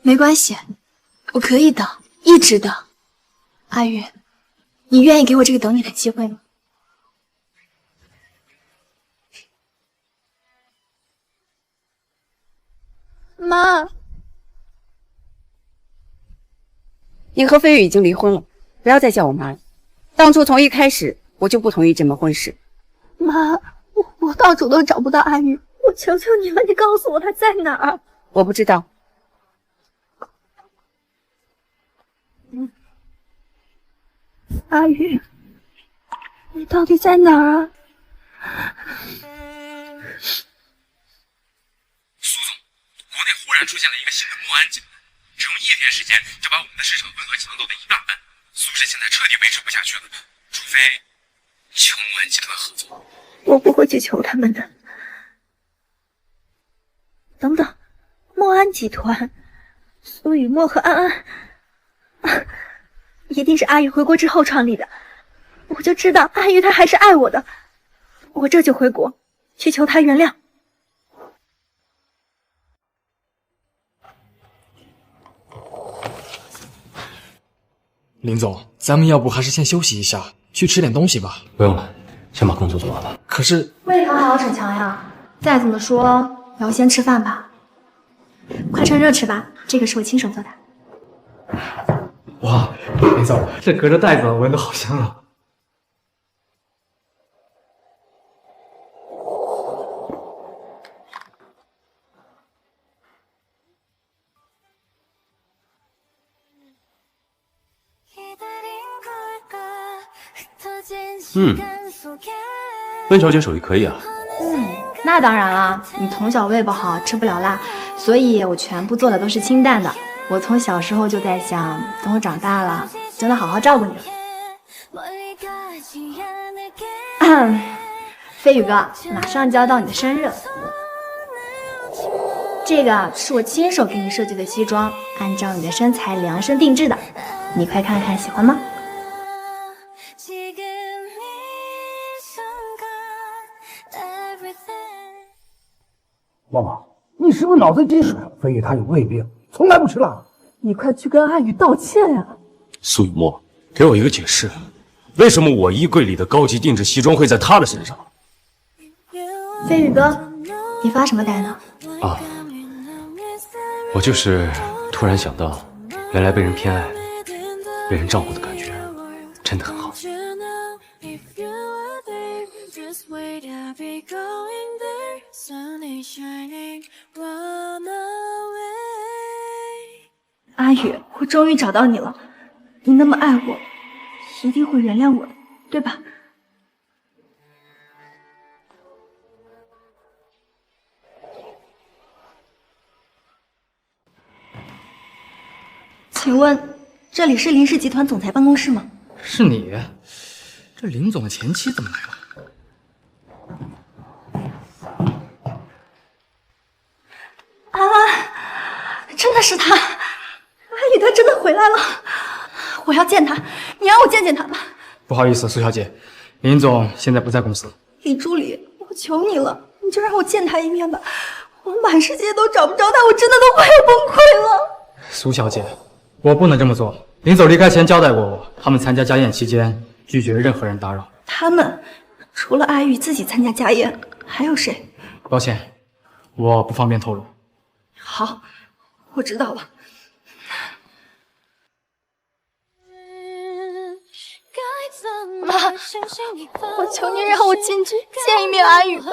没关系，我可以等，一直等。阿玉，你愿意给我这个等你的机会吗？妈，你和飞宇已经离婚了，不要再叫我妈了。当初从一开始我就不同意这门婚事。妈，我到处都找不到阿玉，我求求你了，你告诉我她在哪儿。我不知道。阿玉，你到底在哪儿啊？苏总，国内忽然出现了一个新的墨安集团，只用1天时间就把我们的市场份额抢走了1大半。苏氏现在彻底维持不下去了，除非求墨安集团合作。我不会去求他们的。等等，墨安集团，苏雨墨和安安，一定是阿玉回国之后创立的。我就知道阿玉她还是爱我的，我这就回国去求她原谅。林总，咱们要不还是先休息一下，去吃点东西吧。不用了，先把工作做完吧。可是为何还要逞强呀？再怎么说也要先吃饭吧。快趁热吃吧，这个是我亲手做的。哇，林总，这隔着袋子闻得好香啊！温小姐手艺可以啊。那当然了，你从小胃不好，吃不了辣，所以我全部做的都是清淡的。我从小时候就在想，等我长大了，就能好好照顾你了。飞宇哥，马上就要到你的生日了，这个是我亲手给你设计的西装，按照你的身材量身定制的，你快看看，喜欢吗？旺旺，你是不是脑子进水了？飞宇他有胃病，从来不吃辣。你快去跟阿宇道歉呀！苏雨墨，给我一个解释，为什么我衣柜里的高级定制西装会在他的身上？飞宇哥，你发什么呆呢？啊，我就是突然想到，原来被人偏爱、被人照顾的感觉真的很好。阿宇，我终于找到你了，你那么爱我，一定会原谅我的，对吧？请问这里是林氏集团总裁办公室吗？是你？这林总的前妻怎么来了？真的是他，阿宇他真的回来了，我要见他，你让我见见他吧。不好意思，苏小姐，林总现在不在公司。李助理，我求你了，你就让我见他一面吧，我满世界都找不着他，我真的都快要崩溃了。苏小姐，我不能这么做。林总离开前交代过我，他们参加家宴期间拒绝任何人打扰。他们除了阿宇自己参加家宴，还有谁？抱歉，我不方便透露。好，我知道了。妈，我求你让我进去见一面阿宇吧。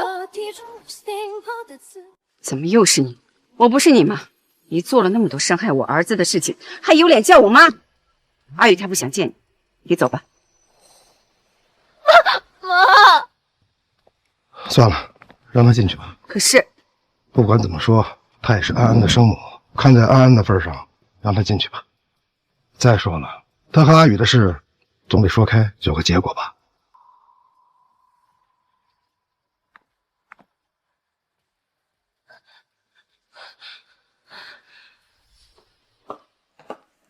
怎么又是你？我不是你吗？你做了那么多伤害我儿子的事情，还有脸叫我妈？阿宇他不想见你，你走吧。妈，算了，让他进去吧。可是，不管怎么说，她也是安安的生母，看在安安的份上，让她进去吧。再说了，她和阿宇的事，总得说开，有个结果吧。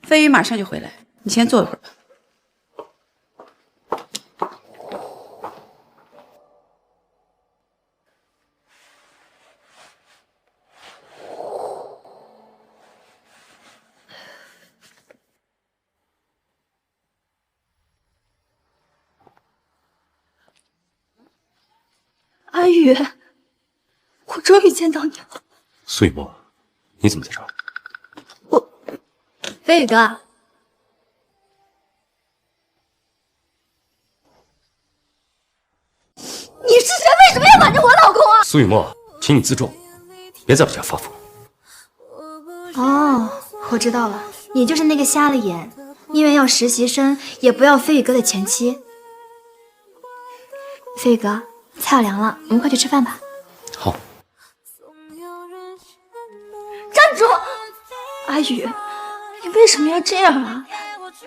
飞宇马上就回来，你先坐一会儿吧。阿宇，我终于见到你了。苏雨墨，你怎么在这儿？飞宇哥，你是谁？为什么要瞒着我老公啊？苏雨墨，请你自重，别在我家发疯。哦，我知道了，你就是那个瞎了眼，宁愿要实习生也不要飞宇哥的前妻。飞宇哥，菜要凉了，我们快去吃饭吧。好。站住！阿宇，你为什么要这样啊？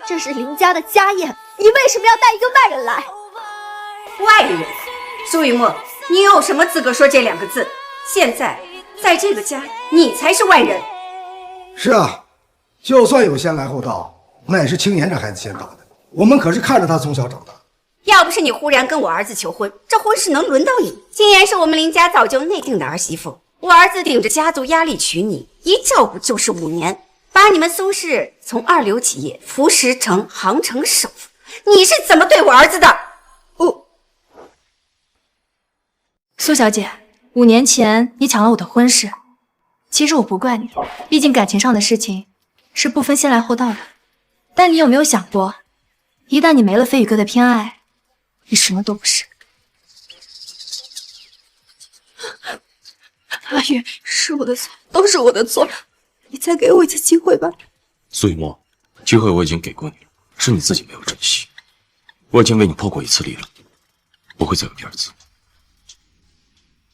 这是林家的家宴，你为什么要带一个外人来？外人？苏雨墨，你有什么资格说这两个字？现在，在这个家，你才是外人。是啊，就算有先来后到，那也是青岩这孩子先打的。我们可是看着他从小长大。要不是你忽然跟我儿子求婚，这婚事能轮到你？青岩是我们林家早就内定的儿媳妇，我儿子顶着家族压力娶你，一照顾就是5年，把你们苏氏从二流企业扶持成杭城首富，你是怎么对我儿子的？苏小姐，5年前你抢了我的婚事，其实我不怪你，毕竟感情上的事情是不分先来后到的。但你有没有想过，一旦你没了飞宇哥的偏爱，你什么都不是。阿宇，是我的错，都是我的错，你再给我一次机会吧。苏雨墨，机会我已经给过你了，是你自己没有珍惜。我已经为你破过一次例了，不会再有第二次。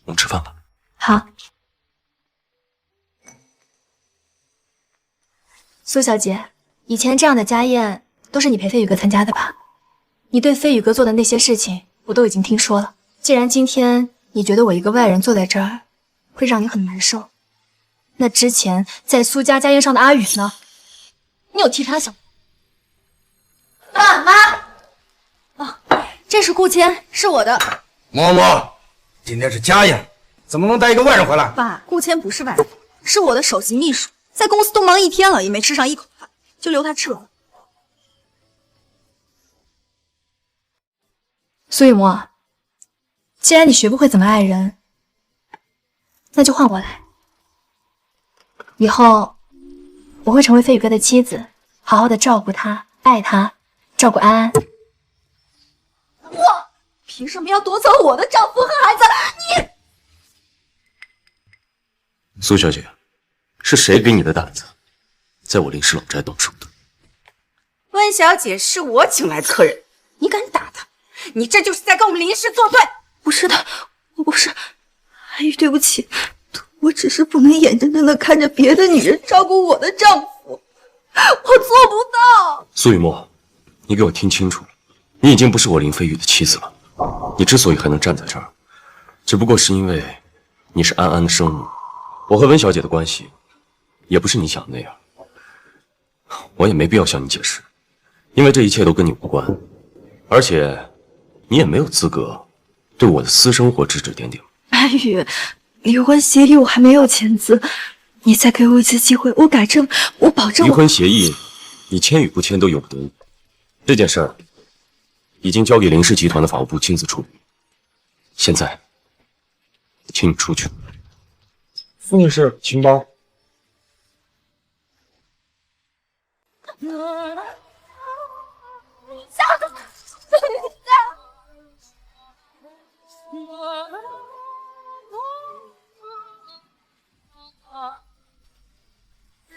我们吃饭吧。好。苏小姐，以前这样的家宴都是你陪飞宇哥参加的吧？你对飞宇哥做的那些事情，我都已经听说了。既然今天你觉得我一个外人坐在这儿会让你很难受，那之前在苏家家宴上的阿宇呢？你有替他想？爸妈，啊，这是顾谦，是我的。嬷嬷，今天是家宴，怎么能带一个外人回来？爸，顾谦不是外人，是我的首席秘书，在公司都忙一天了，也没吃上一口饭，就留他吃了。苏雨墨，既然你学不会怎么爱人，那就换我来。以后我会成为飞宇哥的妻子，好好的照顾他，爱他，照顾安安。我凭什么要夺走我的丈夫和孩子？你苏小姐，是谁给你的胆子，在我林氏老宅动手的？温小姐是我请来的客人，你敢打她？你这就是在跟我们林氏作对！不是的，我不是。阿玉，对不起，我只是不能眼睁睁的看着别的女人照顾我的丈夫，我做不到。苏雨墨，你给我听清楚了，你已经不是我林飞宇的妻子了。你之所以还能站在这儿，只不过是因为你是安安的生母。我和温小姐的关系，也不是你想的那样。我也没必要向你解释，因为这一切都跟你无关，而且你也没有资格对我的私生活指指点点。阿宇，离婚协议我还没有签字，你再给我一次机会，我改正，我保证。离婚协议，你签与不签都由不得你。这件事儿已经交给林氏集团的法务部亲自处理。现在，请你出去。苏女士，请帮。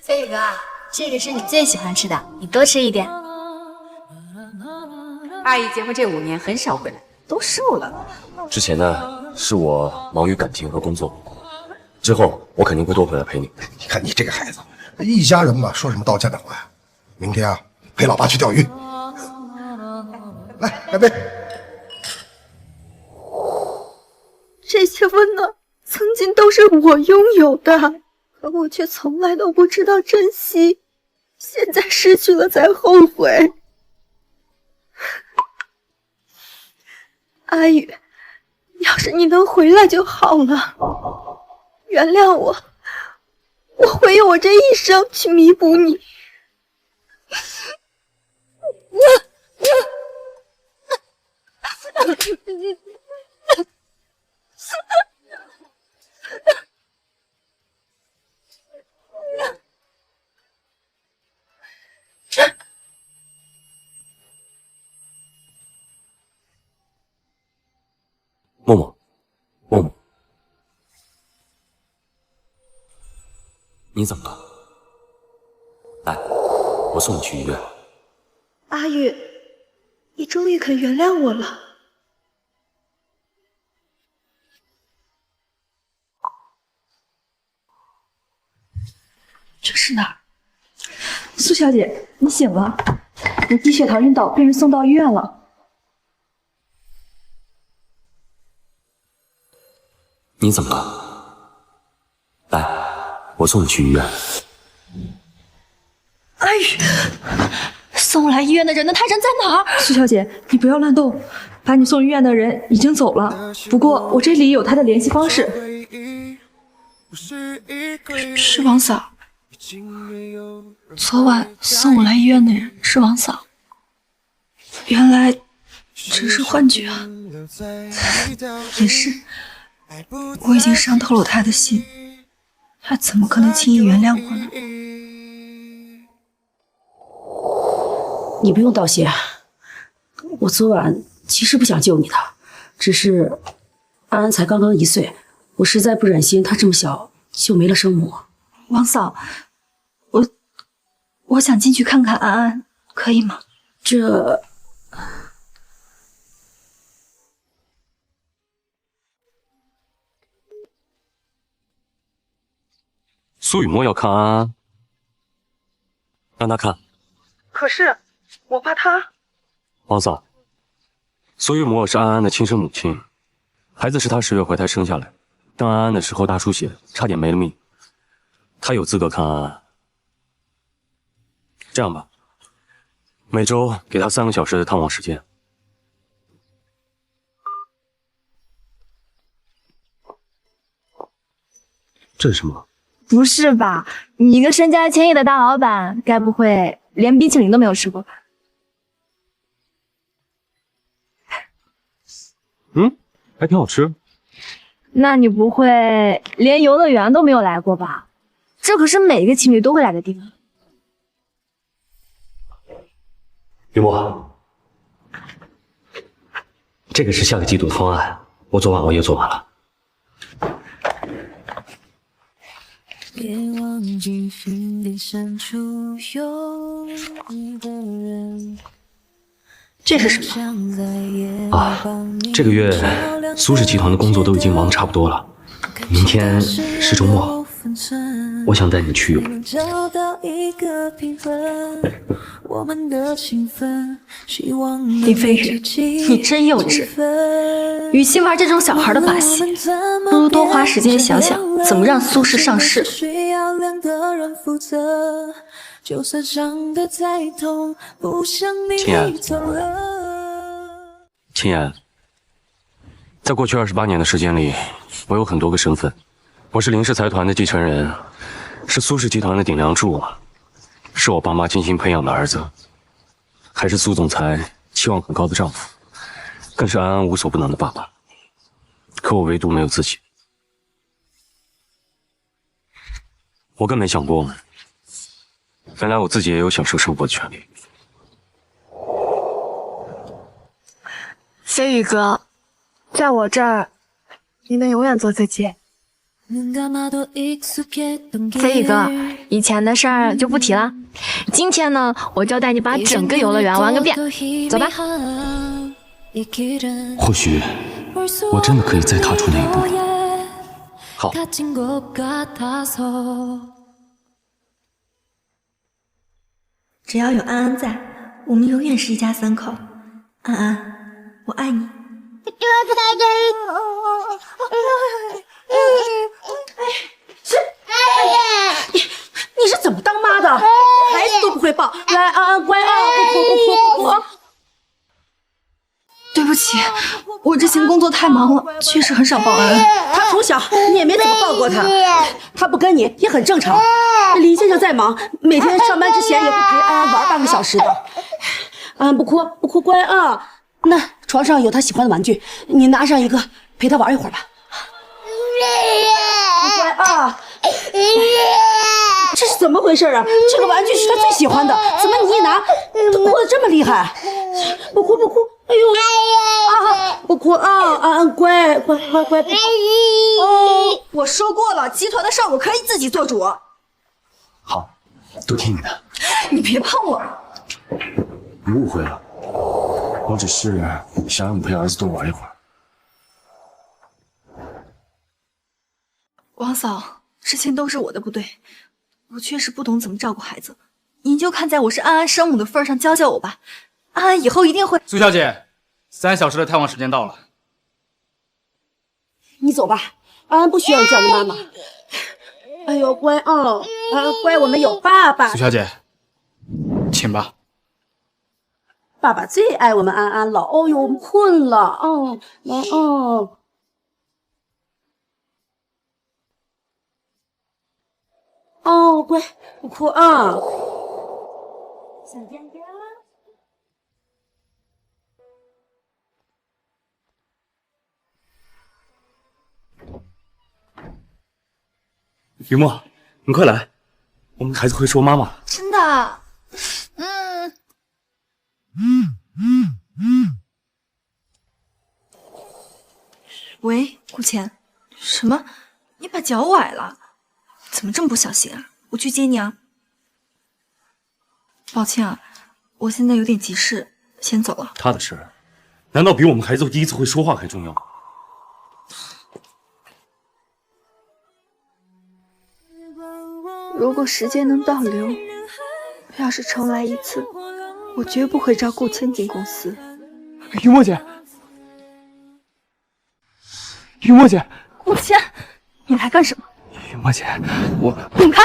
飞宇哥，这个是你最喜欢吃的，你多吃一点。阿姨结婚这5年很少回来，都瘦了。之前呢，是我忙于感情和工作，之后我肯定会多回来陪你。你看你这个孩子，一家人嘛，说什么道歉的话呀？明天啊，陪老爸去钓鱼。来，干杯！这些温暖曾经都是我拥有的，可我却从来都不知道珍惜，现在失去了才后悔。阿宇，要是你能回来就好了，原谅我，我会用我这一生去弥补你。默默，默默，你怎么了？来，我送你去医院。阿宇，你终于肯原谅我了。这是哪儿？苏小姐，你醒了，你低血糖晕倒，被人送到医院了。你怎么了？来，我送你去医院。阿宇，送我来医院的人呢？他人在哪儿？苏小姐，你不要乱动，把你送医院的人已经走了，不过我这里有他的联系方式。是王嫂。昨晚送我来医院的人是王嫂，原来只是幻觉啊！也是，我已经伤透了他的心，他怎么可能轻易原谅我呢？你不用道谢，我昨晚其实不想救你的，只是安安才刚刚1岁，我实在不忍心她这么小就没了生母。王嫂，我想进去看看安安，可以吗？苏雨墨要看安安，让他看。可是我怕他。王嫂，苏雨墨是安安的亲生母亲，孩子是她10月怀胎生下来，但安安的时候大出血，差点没了命。她有资格看安安。这样吧，每周给她3个小时的探望时间。这是什么？不是吧？你一个身家千亿的大老板，该不会连冰淇淋都没有吃过吧？还挺好吃。那你不会连游乐园都没有来过吧？这可是每一个情侣都会来的地方。雨墨，这个是下个季度的方案，我昨晚熬夜做完了。别忘记心底深处有你的人。这是什么？啊，这个月苏氏集团的工作都已经忙得差不多了，明天是周末，我想带你去游。找到一个平衡，我们的情分，希望林飞宇，你真幼稚。与其玩这种小孩的把戏，不如多花时间想想怎么让苏氏上市。需要2个人负责，就算伤得再痛，不想你走了。秦岩，在过去28年的时间里，我有很多个身份。我是林氏财团的继承人，是苏氏集团的顶梁柱，是我爸妈精心培养的儿子，还是苏总裁期望很高的丈夫，更是安安无所不能的爸爸。可我唯独没有自己。我更没想过，原来我自己也有享受生活的权利。飞宇哥，在我这儿，你能永远做自己。飞宇哥，以前的事儿就不提了。今天呢，我就带你把整个游乐园玩个遍，走吧。或许我真的可以再踏出那一步。好。只要有安安在，我们永远是一家3口。安安，我爱你。你是怎么当妈的？孩子都不会抱，来，安安乖啊，不哭。对不起，我之前工作太忙了，确实很少抱安安。他从小你也没怎么抱过他，他不跟你也很正常。林先生再忙，每天上班之前也会陪安安玩半个小时的。安安不哭，乖啊。那床上有他喜欢的玩具，你拿上一个陪他玩一会儿吧。乖啊。这是怎么回事啊？这个玩具是他最喜欢的，怎么你一拿，他哭得这么厉害？不哭，哎呦，啊，不哭啊，安安乖。哦，我说过了，集团的事我可以自己做主。好，都听你的。你别碰我。你误会了，我只是想让你陪儿子多玩一会儿。王嫂，之前都是我的不对，我确实不懂怎么照顾孩子。您就看在我是安安生母的份上教教我吧，安安以后一定会。苏小姐，3小时的探望时间到了，你走吧，安安不需要你这样的妈妈。哎呦，乖啊，安安乖，我们有爸爸。苏小姐，请吧。爸爸最爱我们安安了。哦呦，我们困了，来哦。哦，乖，不哭啊。小佳佳。雨墨，你快来，我们孩子会说妈妈。真的？喂，顾倩，什么？你把脚崴了？怎么这么不小心啊？我去接你啊。抱歉啊，我现在有点急事，先走了。他的事儿，难道比我们孩子第一次会说话还重要？如果时间能倒流，要是重来一次，我绝不会招顾千进公司。雨墨姐，雨墨姐，顾谦，你来干什么？雨墨姐，我滚开！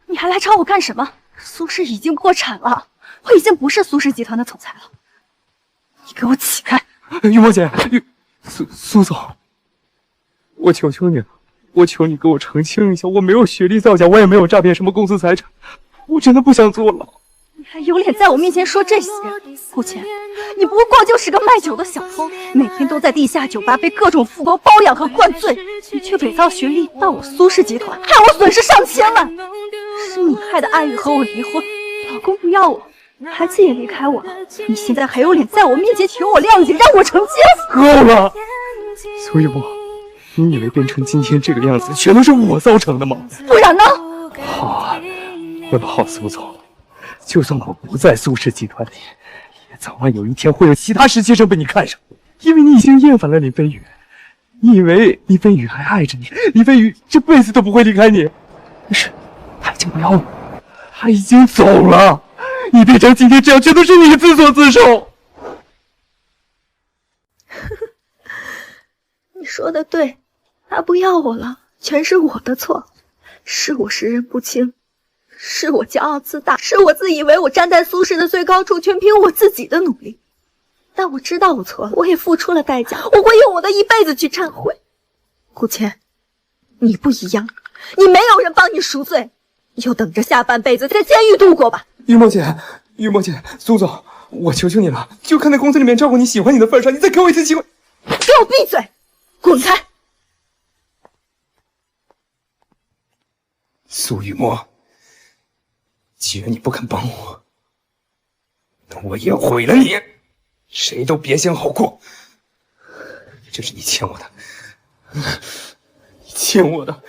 你还来找我干什么？苏氏已经破产了，我已经不是苏氏集团的总裁了。你给我起开！雨墨姐，苏总，我求求你了，我求你给我澄清一下，我没有学历造假，我也没有诈骗什么公司财产，我真的不想坐牢。你还有脸在我面前说这些？顾谦，你不过就是个卖酒的小偷，每天都在地下酒吧被各种富豪包养和灌醉，你却伪造学历到我苏氏集团，害我损失上千万。是你害得阿宇和我离婚，老公不要我，孩子也离开我了。你现在还有脸在我面前求我谅解，让我成奸？够了，苏雨墨，你以为变成今天这个样子全都是我造成的吗？不然呢？好啊，为了好苏总，就算我不在苏氏集团里，也早晚有一天会有其他实习生被你看上，因为你已经厌烦了林飞宇。你以为林飞宇还爱着你，林飞宇这辈子都不会离开你，但是他已经不要你，他已经走了。你变成今天这样，全都是你自作自受。你说的对，他不要我了，全是我的错，是我识人不清，是我骄傲自大，是我自以为我站在苏氏的最高处，全凭我自己的努力。但我知道我错了，我也付出了代价，我会用我的一辈子去忏悔。顾谦，你不一样，你没有人帮你赎罪，你就等着下半辈子在监狱度过吧。雨墨姐，雨墨姐，苏总，我求求你了，就看在公司里面照顾你喜欢你的份上，你再给我一次机会。给我闭嘴，滚开！苏雨墨，既然你不肯帮我，那我也毁了你，谁都别想好过。这是你欠我的，你欠我的。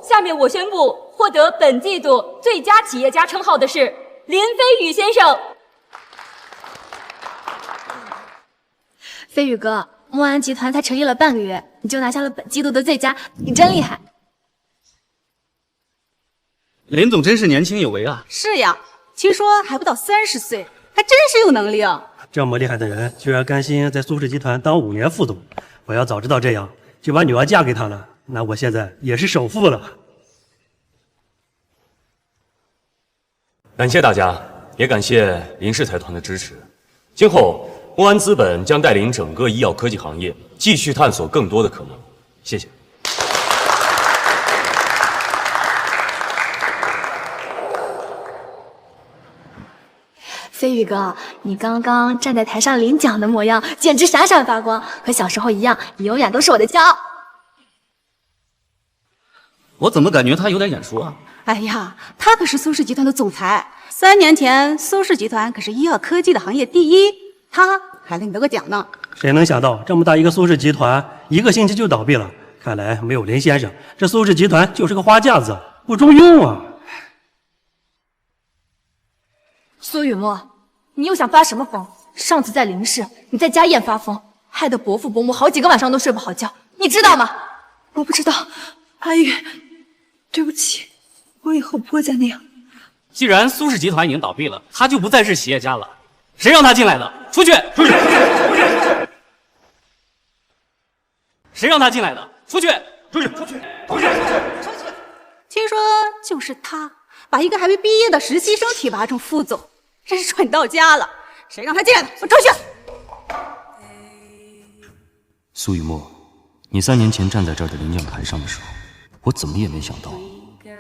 下面我宣布，获得本季度最佳企业家称号的是林飞宇先生。飞宇哥，墨安集团才成立了半个月，你就拿下了本季度的最佳，你真厉害！林总真是年轻有为啊！是呀，听说还不到30岁，还真是有能力啊！这么厉害的人，居然甘心在苏氏集团当5年副总，我要早知道这样，就把女儿嫁给他了，那我现在也是首富了。感谢大家，也感谢林氏财团的支持。今后，墨安资本将带领整个医药科技行业继续探索更多的可能。谢谢。飞宇哥，你刚刚站在台上领奖的模样，简直闪闪发光，和小时候一样，你永远都是我的骄傲。我怎么感觉他有点眼熟啊？哎呀，他可是苏氏集团的总裁，3年前苏氏集团可是医药科技的行业第1，他还领得个奖呢。谁能想到这么大一个苏氏集团，1个星期就倒闭了？看来没有林先生，这苏氏集团就是个花架子，不中用啊！苏雨墨，你又想发什么疯？上次在林氏，你在家宴发疯，害得伯父伯母好几个晚上都睡不好觉，你知道吗？我不知道，阿玉，对不起，我以后不会再那样。既然苏氏集团已经倒闭了，他就不再是企业家了。谁让他进来的？出去！出去！谁让他进来的？出去！出去！出去！出去！听说就是他把一个还没毕业的实习生提拔成副总，真是蠢到家了。谁让他进来的？我出去！苏雨墨，你3年前站在这儿的领奖台上的时候，我怎么也没想到，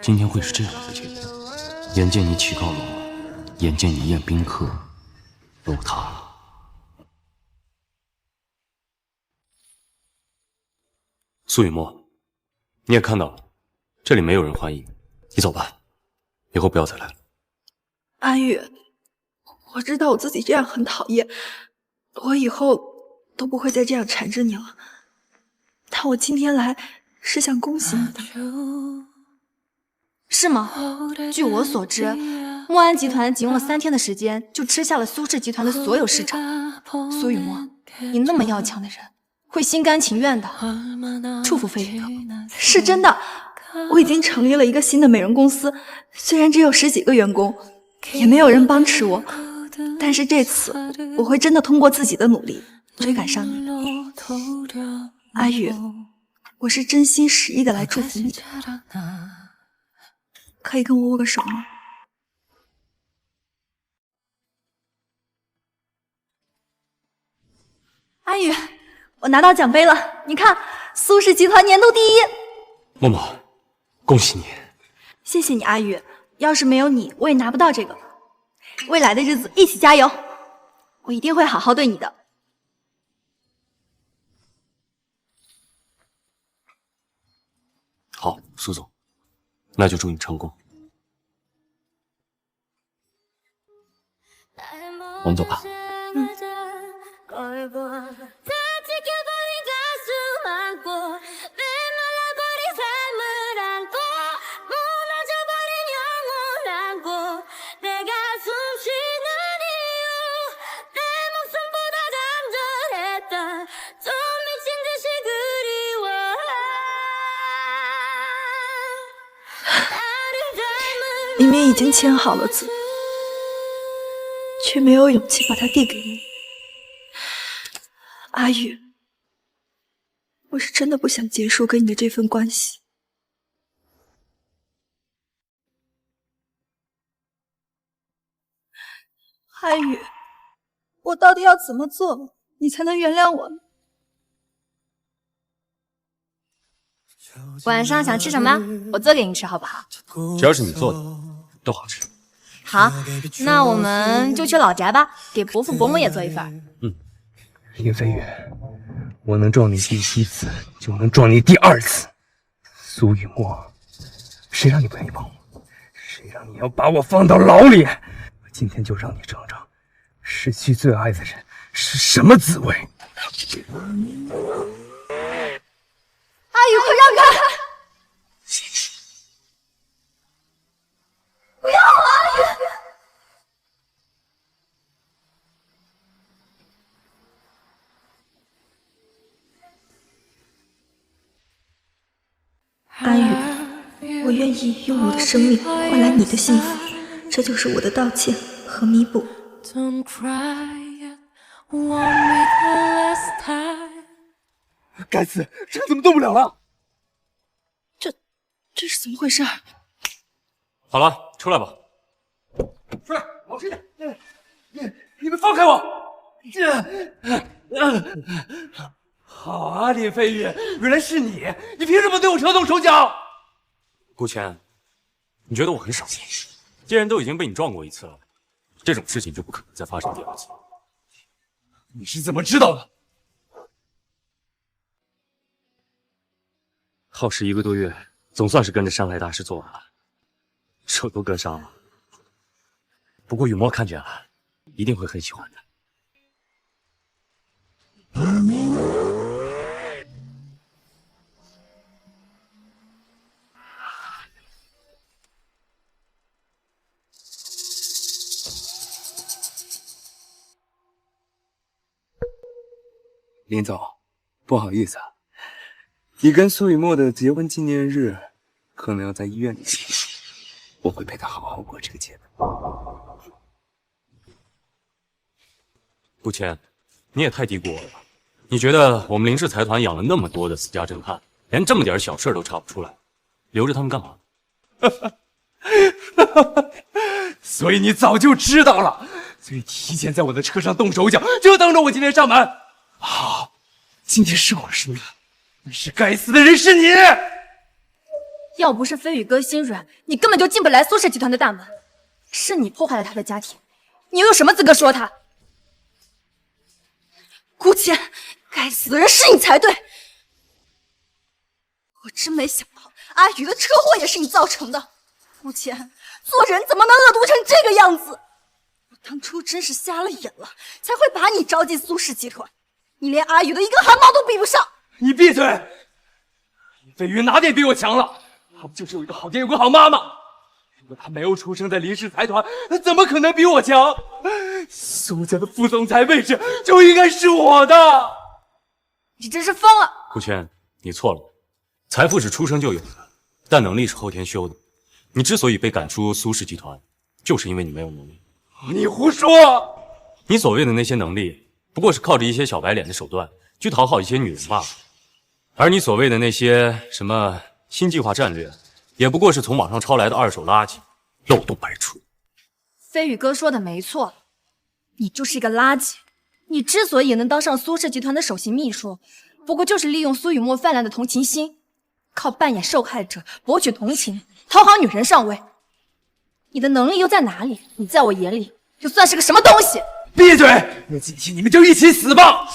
今天会是这样的结果。眼见你起高楼，眼见你宴宾客，楼塌了。苏雨墨，你也看到了，这里没有人欢迎，你走吧，以后不要再来了。安宇，我知道我自己这样很讨厌，我以后都不会再这样缠着你了。但我今天来是想恭喜你的。是吗？据我所知，墨安集团仅用了3天的时间就吃下了苏氏集团的所有市场。苏雨墨，你那么要强的人，会心甘情愿的祝福飞宇哥。是真的，我已经成立了一个新的美容公司，虽然只有10几个员工，也没有人帮持我，但是这次我会真的通过自己的努力追赶上你。阿宇，我是真心实意的来祝福你的，可以跟我握个手吗？阿宇，我拿到奖杯了，你看，苏氏集团年度第一。默默，恭喜你！谢谢你，阿宇。要是没有你，我也拿不到这个。未来的日子一起加油，我一定会好好对你的。好，苏总，那就祝你成功。我们走吧。里面已经签好了字，却没有勇气把它递给你。阿宇，我是真的不想结束跟你的这份关系。阿宇，我到底要怎么做，你才能原谅我呢？晚上想吃什么？我做给你吃好不好？只要是你做的，都好吃。好，那我们就去老宅吧，给伯父伯母也做一份。林飞宇，我能撞你第1次，就能撞你第2次。苏雨墨，谁让你不愿意帮我？谁让你要把我放到牢里？我今天就让你尝尝失去最爱的人是什么滋味。阿宇，快让开！不要啊，阿宇！阿宇，我愿意用我的生命换来你的幸福，这就是我的道歉和弥补。该死，车怎么动不了了？这是怎么回事？好了，出来吧。出来，老实点！你们放开我！好啊，林飞宇，原来是你！你凭什么对我车动手脚？顾谦，你觉得我很少？既然都已经被你撞过1次了，这种事情就不可能再发生第2次。你是怎么知道的？耗时1个多月，总算是跟着山来大师做完了，手都割伤了。不过雨墨看见了，一定会很喜欢的。林总，不好意思啊，你跟苏雨墨的结婚纪念日可能要在医院里庆祝，我会陪他好好过这个节的。顾谦，你也太低估我了吧？你觉得我们林氏财团养了那么多的私家侦探，连这么点小事都查不出来，留着他们干嘛？所以你早就知道了，所以提前在我的车上动手脚，就等着我今天上门。好，今天是我输了，但是该死的人是你。要不是飞宇哥心软，你根本就进不来苏氏集团的大门。是你破坏了他的家庭，你又有什么资格说他？顾谦，该死的人是你才对！我真没想到阿宇的车祸也是你造成的。顾谦，做人怎么能恶毒成这个样子？我当初真是瞎了眼了，才会把你招进苏氏集团。你连阿宇的一根汗毛都比不上！你闭嘴！林飞宇哪点比我强了？他不就是有一个好爹有个好妈吗？如果他没有出生在林氏财团，他怎么可能比我强？苏家的副总裁位置就应该是我的。你真是疯了！顾谦，你错了，财富是出生就有的，但能力是后天修的。你之所以被赶出苏氏集团，就是因为你没有能力。你胡说！你所谓的那些能力，不过是靠着一些小白脸的手段去讨好一些女人罢了。而你所谓的那些什么新计划战略，也不过是从网上抄来的二手垃圾，漏洞百出。飞宇哥说的没错，你就是一个垃圾。你之所以能当上苏氏集团的首席秘书，不过就是利用苏雨墨泛滥的同情心，靠扮演受害者博取同情，讨好女人上位。你的能力又在哪里？你在我眼里又算是个什么东西？闭嘴！有机器你们就一起死吧！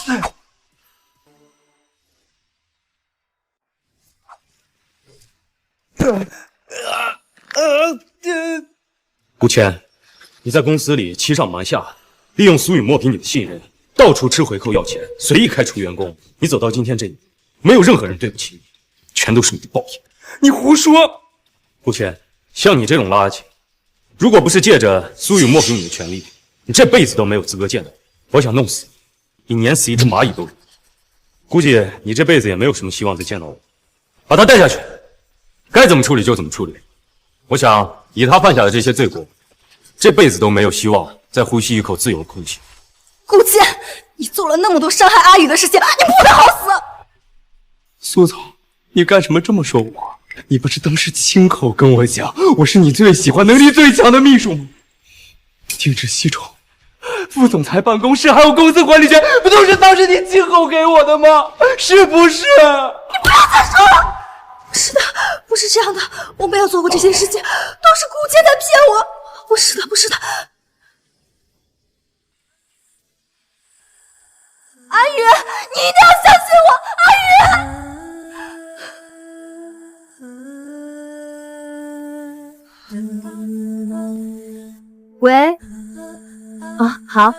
顾谦，你在公司里欺上瞒下，利用苏雨墨给你的信任，到处吃回扣要钱，随意开除员工。你走到今天这一步，没有任何人对不起你，全都是你的报应。你胡说！顾谦，像你这种垃圾，如果不是借着苏雨墨给你的权利，你这辈子都没有资格见到我。我想弄死你，比碾死一只蚂蚁都容易。估计你这辈子也没有什么希望再见到我。把他带下去，该怎么处理就怎么处理。我想以他犯下的这些罪过，这辈子都没有希望再呼吸一口自由的空气。顾谦，你做了那么多伤害阿宇的事情，你不得好死！苏总，你干什么这么说我？你不是当时亲口跟我讲，我是你最喜欢、能力最强的秘书吗？定制西装、副总裁办公室还有公司管理权，不都是当时你亲口给我的吗？是不是？你不要再说了！是的，不是这样的，我没有做过这些事情，都是顾谦在骗我。不是的，不是的。阿宇，你一定要相信我，阿宇！喂，啊，好，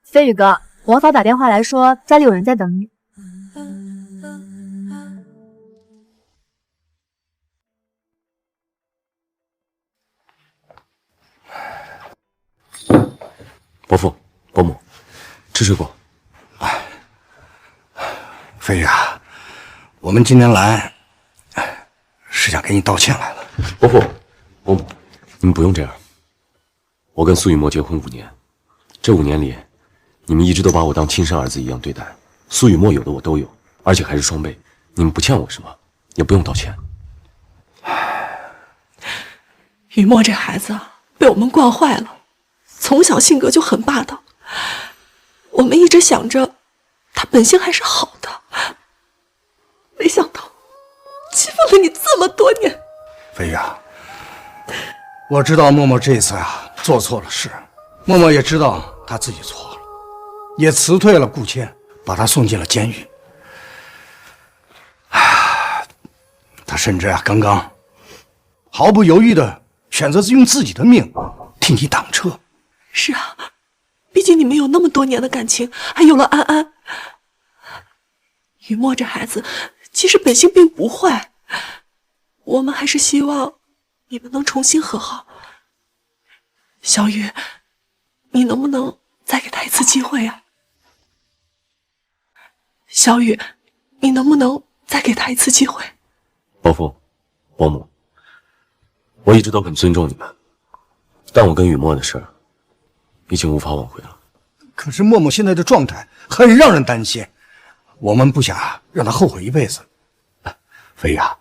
飞宇哥，王嫂打电话来说家里有人在等你。伯父、伯母，吃水果。飞宇啊，我们今天来是想给你道歉来了。伯父、伯母，你们不用这样。我跟苏雨墨结婚5年，这5年里，你们一直都把我当亲生儿子一样对待。苏雨墨有的我都有，而且还是双倍。你们不欠我什么，也不用道歉。雨墨这孩子被我们惯坏了，从小性格就很霸道。我们一直想着他本性还是好的，没想到欺负了你这么多年。飞宇啊，我知道默默这次做错了事，默默也知道他自己错了，也辞退了顾谦，把他送进了监狱。他甚至刚刚毫不犹豫地选择用自己的命替你挡车。是啊，毕竟你们有那么多年的感情，还有了安安。雨墨这孩子其实本性并不坏，我们还是希望你们能重新和好。小雨，你能不能再给他一次机会啊？小雨，你能不能再给他一次机会？伯父、伯母，我一直都很尊重你们，但我跟雨墨的事儿已经无法挽回了。可是默默现在的状态很让人担心，我们不想让他后悔一辈子。飞宇啊，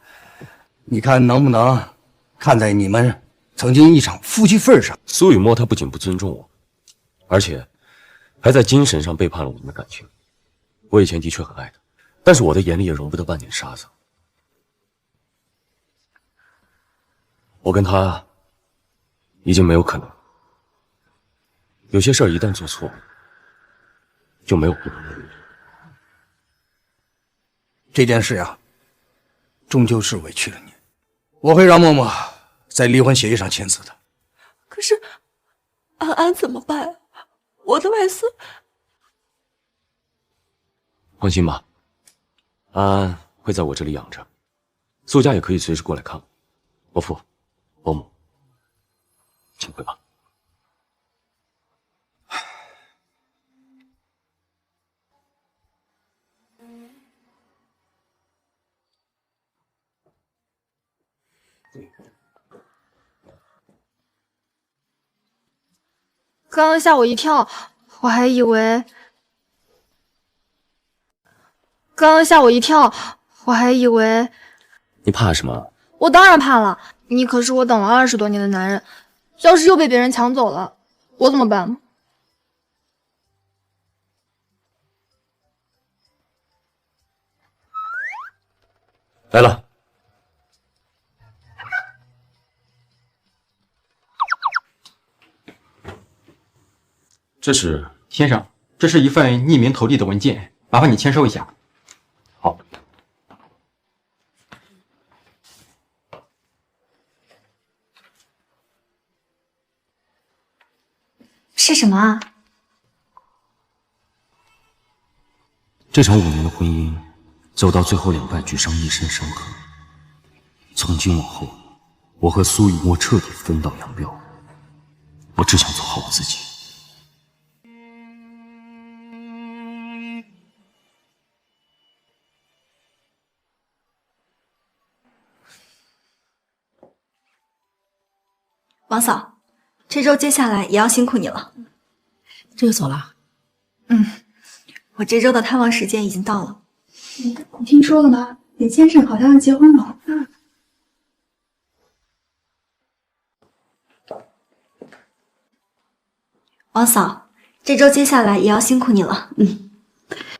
你看能不能看在你们曾经一场夫妻份上？苏雨墨他不仅不尊重我，而且还在精神上背叛了我们的感情。我以前的确很爱他，但是我的眼里也容不得半点沙子。我跟他已经没有可能，有些事儿一旦做错，就没有不能的路。这件事终究是委屈了你，我会让默默在离婚协议上签字的。可是安安怎么办？我的外孙……放心吧，安安会在我这里养着，苏家也可以随时过来看我。伯父、伯母，请回吧。刚刚吓我一跳，我还以为……你怕什么？我当然怕了，你可是我等了20多年的男人，要是又被别人抢走了，我怎么办？来了。这是先生，这是一份匿名投递的文件，麻烦你签收一下。好。是什么啊？这场5年的婚姻走到最后两败俱伤，一生伤痕。从今往后，我和苏雨墨彻底分道扬镳。我只想做好我自己。王嫂，这周接下来也要辛苦你了。这就走了？我这周的探望时间已经到了。你听说了吗？林先生好像要结婚了。王嫂，这周接下来也要辛苦你了。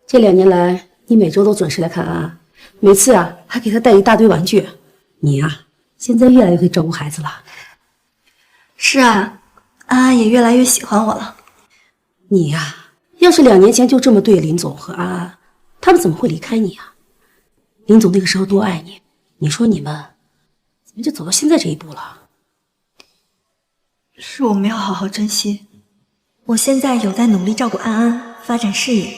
这2年来，你每周都准时来看安安，每次啊还给他带一大堆玩具。你呀，现在越来越会照顾孩子了。是啊，安安也越来越喜欢我了。你呀，要是2年前就这么对林总和安安，他们怎么会离开你啊？林总那个时候多爱你，你说你们怎么就走到现在这一步了？是我没有好好珍惜。我现在有在努力照顾安安，发展事业，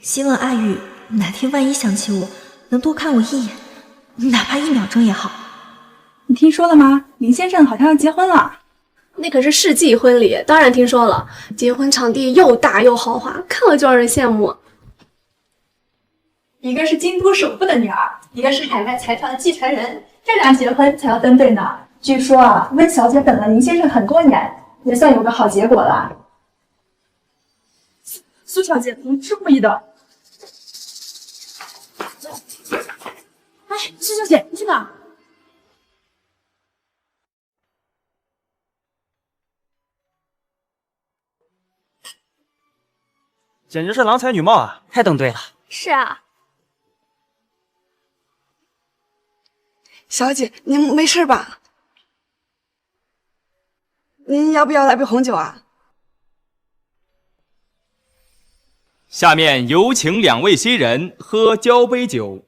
希望阿宇哪天万一想起我，能多看我一眼，哪怕1秒钟也好。你听说了吗？林先生好像要结婚了。那可是世纪婚礼，当然听说了。结婚场地又大又豪华，看了就让人羡慕。一个是京都首富的女儿，一个是海外财团的继承人，这俩结婚才要登对呢。据说啊，温小姐等了林先生很多年，也算有个好结果了。苏小姐，您是故意的。哎，苏小姐，你去哪？简直是郎才女貌啊！太登对了。是啊。小姐，您没事吧？您要不要来杯红酒啊？下面有请2位新人喝交杯酒。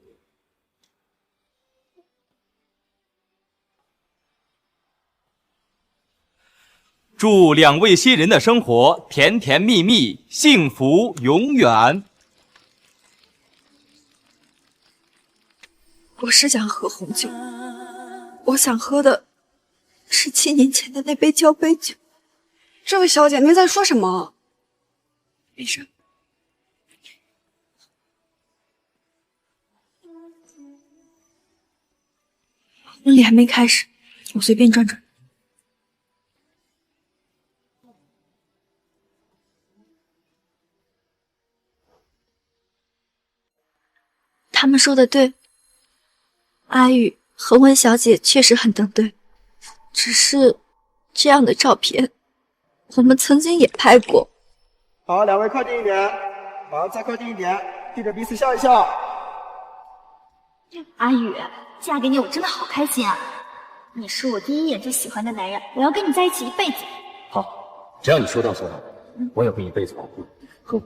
祝2位新人的生活甜甜蜜蜜，幸福永远。我是想喝红酒，我想喝的是7年前的那杯交杯酒。这位小姐，您在说什么？没事。婚礼还没开始，我随便转转。他们说的对，阿宇和温小姐确实很登对，只是这样的照片，我们曾经也拍过。好，2位靠近一点，好，再靠近一点，对着彼此笑一笑。阿宇，嫁给你我真的好开心啊！你是我第一眼就喜欢的男人，我要跟你在一起一辈子。好，只要你说到做到，我也会一辈子保护你。呵。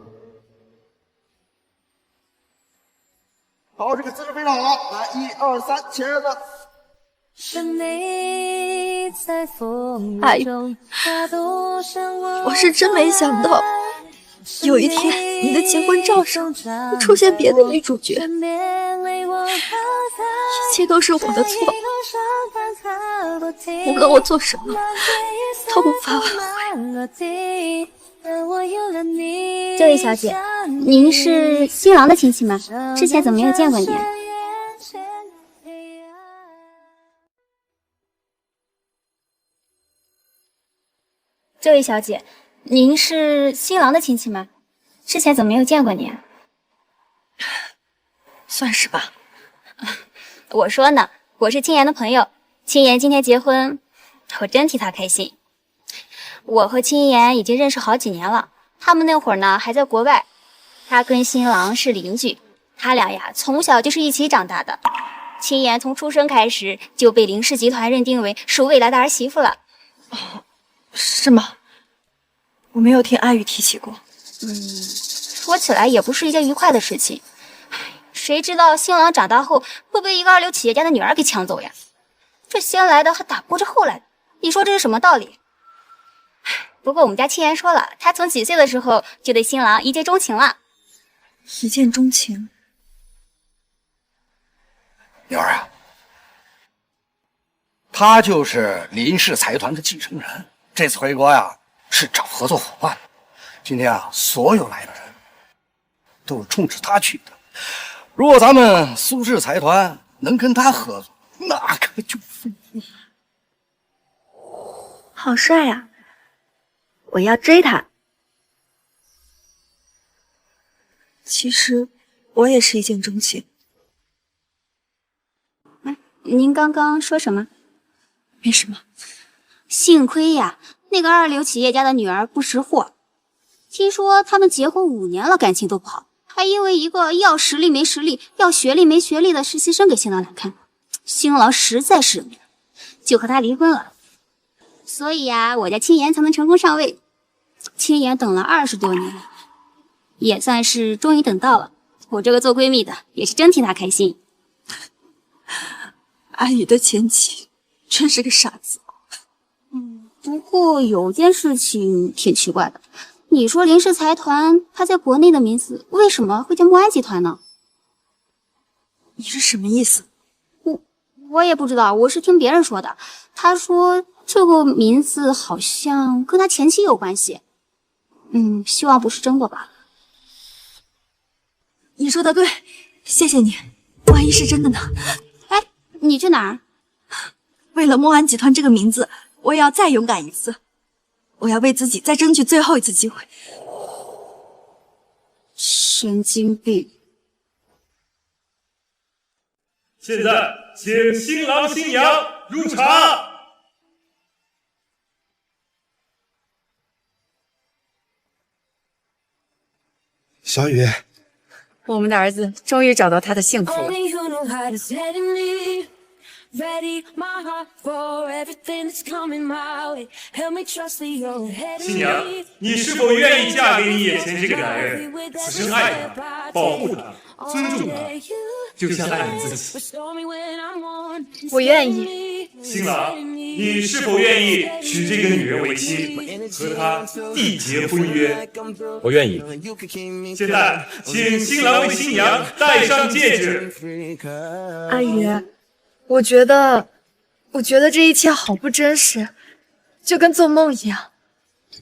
好，这个姿势非常好，来，1、2、3，前儿子。阿宇，我是真没想到，有一天你的结婚照上会出现别的女主角，一切都是我的错，无论我做什么都无法挽回。这位小姐，您是新郎的亲戚吗？之前怎么没有见过你？这位小姐，您是新郎的亲戚吗？之前怎么没有见过您？算是吧。我说呢，我是青妍的朋友，青妍今天结婚，我真替她开心。我和青妍已经认识好几年了，他们那会儿呢还在国外，她跟新郎是邻居，他俩呀从小就是一起长大的。青妍从出生开始就被林氏集团认定为是未来的儿媳妇了。哦，是吗？我没有听阿宇提起过。说起来也不是一件愉快的事情。谁知道新郎长大后会被一个二流企业家的女儿给抢走呀？这先来的还打不过这后来的，你说这是什么道理？不过我们家青妍说了，她从几岁的时候就对新郎一见钟情了。一见钟情？女儿啊，他就是林氏财团的继承人，这次回国呀是找合作伙伴。今天啊，所有来的人都是冲着他去的。如果咱们苏氏财团能跟他合作，那可就飞了。好帅啊！我要追他。其实我也是一见钟情。您刚刚说什么？没什么。幸亏呀，那个二流企业家的女儿不识货。听说他们结婚5年了，感情都不好，还因为一个要实力没实力、要学历没学历的实习生给新郎难堪。新郎实在是忍不了，就和他离婚了。所以呀，我家青妍才能成功上位。青妍等了20多年了，也算是终于等到了。我这个做闺蜜的也是真替她开心。阿宇的前妻真是个傻子。不过有件事情挺奇怪的，你说林氏财团它在国内的名字为什么会叫墨安集团呢？你是什么意思？我也不知道，我是听别人说的。他说这个名字好像跟他前妻有关系。希望不是真的吧。你说的对，谢谢你。万一是真的呢？哎，你去哪儿？为了墨安集团这个名字，我也要再勇敢一次。我要为自己再争取最后一次机会。神经病！现在请新郎新娘入场。小雨，我们的儿子终于找到他的幸福了。新娘，你是否愿意嫁给你眼前这个男人，此生爱他，保护他，尊重他，就像爱你自己？我愿意。新郎，你是否愿意娶这个女人为妻，和她缔结婚约？我愿意。现在，请新郎为新娘戴上戒指。阿宇，我觉得这一切好不真实，就跟做梦一样。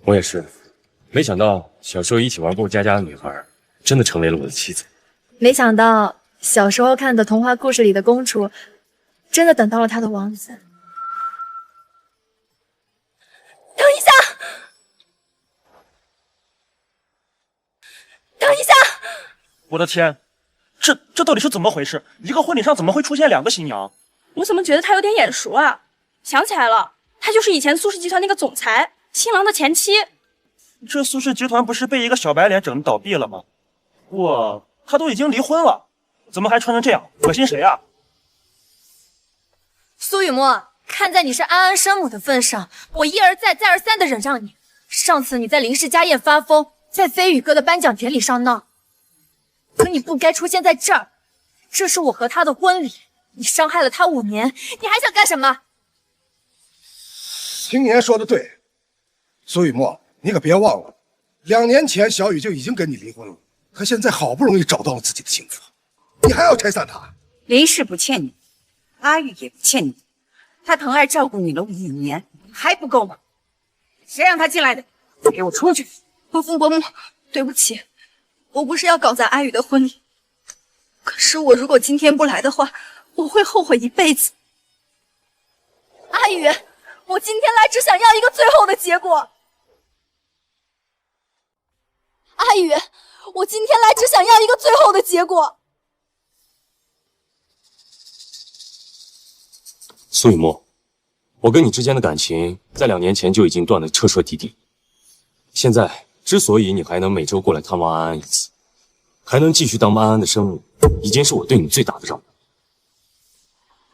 我也是，没想到小时候一起玩过家家的女孩，真的成为了我的妻子。没想到小时候看的童话故事里的公主，真的等到了她的王子。等一下，等一下！我的天，这到底是怎么回事？一个婚礼上怎么会出现2个新娘？我怎么觉得他有点眼熟啊？想起来了，他就是以前苏氏集团那个总裁，新郎的前妻。这苏氏集团不是被一个小白脸整倒闭了吗？他都已经离婚了，怎么还穿成这样？恶心谁啊？苏雨墨，看在你是安安生母的份上，我一而再再而三的忍让你。上次你在林氏家宴发疯，在飞宇哥的颁奖典礼上闹，可你不该出现在这儿。这是我和他的婚礼，你伤害了他5年，你还想干什么？青年说的对，苏雨墨，你可别忘了，2年前小雨就已经跟你离婚了，他现在好不容易找到了自己的幸福，你还要拆散他？林氏不欠你，阿玉也不欠你，他疼爱照顾你了5年，还不够吗？谁让他进来的？给我出去！伯父伯母，对不起，我不是要搞砸阿宇的婚礼，可是我如果今天不来的话，我会后悔一辈子。阿宇，我今天来只想要一个最后的结果。阿宇，我今天来只想要一个最后的结果。苏雨墨，我跟你之间的感情在2年前就已经断得彻彻底底。现在之所以你还能每周过来探望安安一次，还能继续当安安的生母，已经是我对你最大的让步。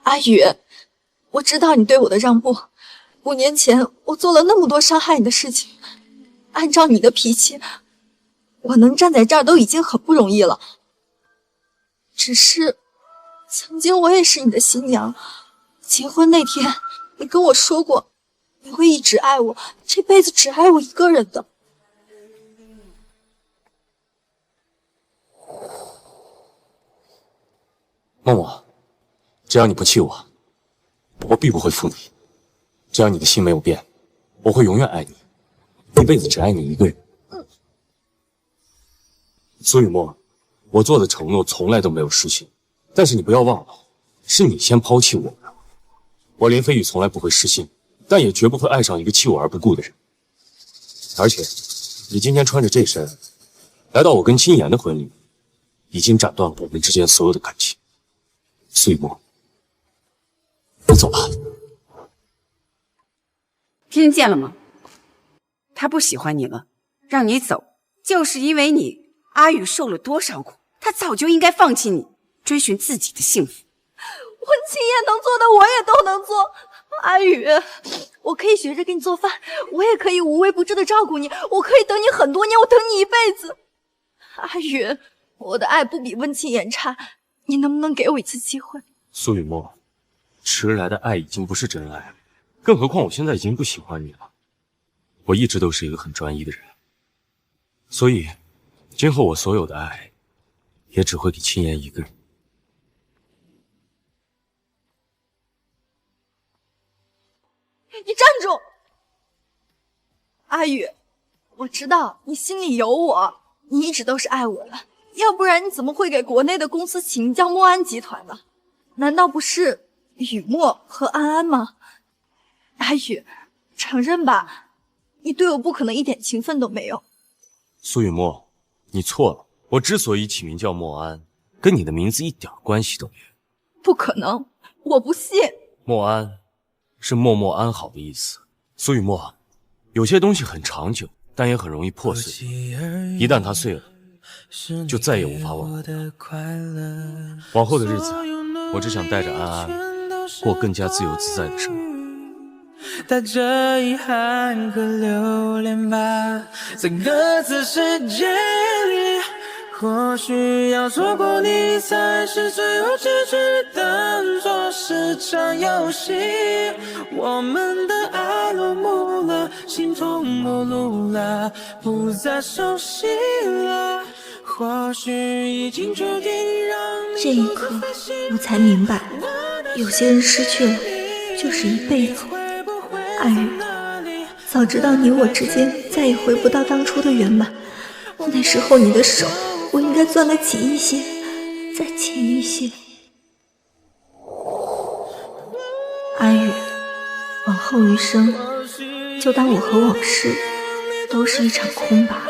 阿宇，我知道你对我的让步。5年前我做了那么多伤害你的事情，按照你的脾气，我能站在这儿都已经很不容易了。只是，曾经我也是你的新娘，结婚那天你跟我说过，你会一直爱我，这辈子只爱我一个人的。默默，只要你不气我，我必不会负你。只要你的心没有变，我会永远爱你，一辈子只爱你一个人。苏雨墨，我做的承诺从来都没有实现，但是你不要忘了，是你先抛弃我的。我林飞宇从来不会失信，但也绝不会爱上一个弃我而不顾的人。而且，你今天穿着这身，来到我跟金妍的婚礼，已经斩断了我们之间所有的感情。苏雨墨，你走吧。听见了吗？他不喜欢你了，让你走，就是因为你阿宇受了多少苦，他早就应该放弃你，追寻自己的幸福。我亲眼能做的我也都能做。阿宇，我可以学着给你做饭，我也可以无微不至的照顾你，我可以等你很多年，我等你一辈子。阿宇，我的爱不比温情言差，你能不能给我一次机会？苏雨墨，迟来的爱已经不是真爱了，更何况我现在已经不喜欢你了。我一直都是一个很专一的人，所以今后我所有的爱也只会给青妍一个人。你站住！阿宇，我知道你心里有我，你一直都是爱我的，要不然你怎么会给国内的公司起名叫墨安集团呢？难道不是雨墨和安安吗？阿宇，承认吧，你对我不可能一点情分都没有。苏雨墨，你错了，我之所以起名叫墨安，跟你的名字一点关系都没有。不可能，我不信。墨安是默默安好的意思。苏雨墨，有些东西很长久，但也很容易破碎，一旦它碎了，就再也无法挽回。往后的日子，我只想带着安安过更加自由自在的生活。带着遗憾和留恋吧，在各自世界里，或许要错过你才是最后结局，当作是场游戏。我们的爱落幕了，形同陌路了，不再熟悉了，或许已经注定让你。这一刻，我才明白，有些人失去了，就是一辈子。爱人，早知道你我之间再也回不到当初的圆满，那时候你的手我应该攥得紧一些，再紧一些。阿宇，往后余生，就当我和往事都是一场空吧。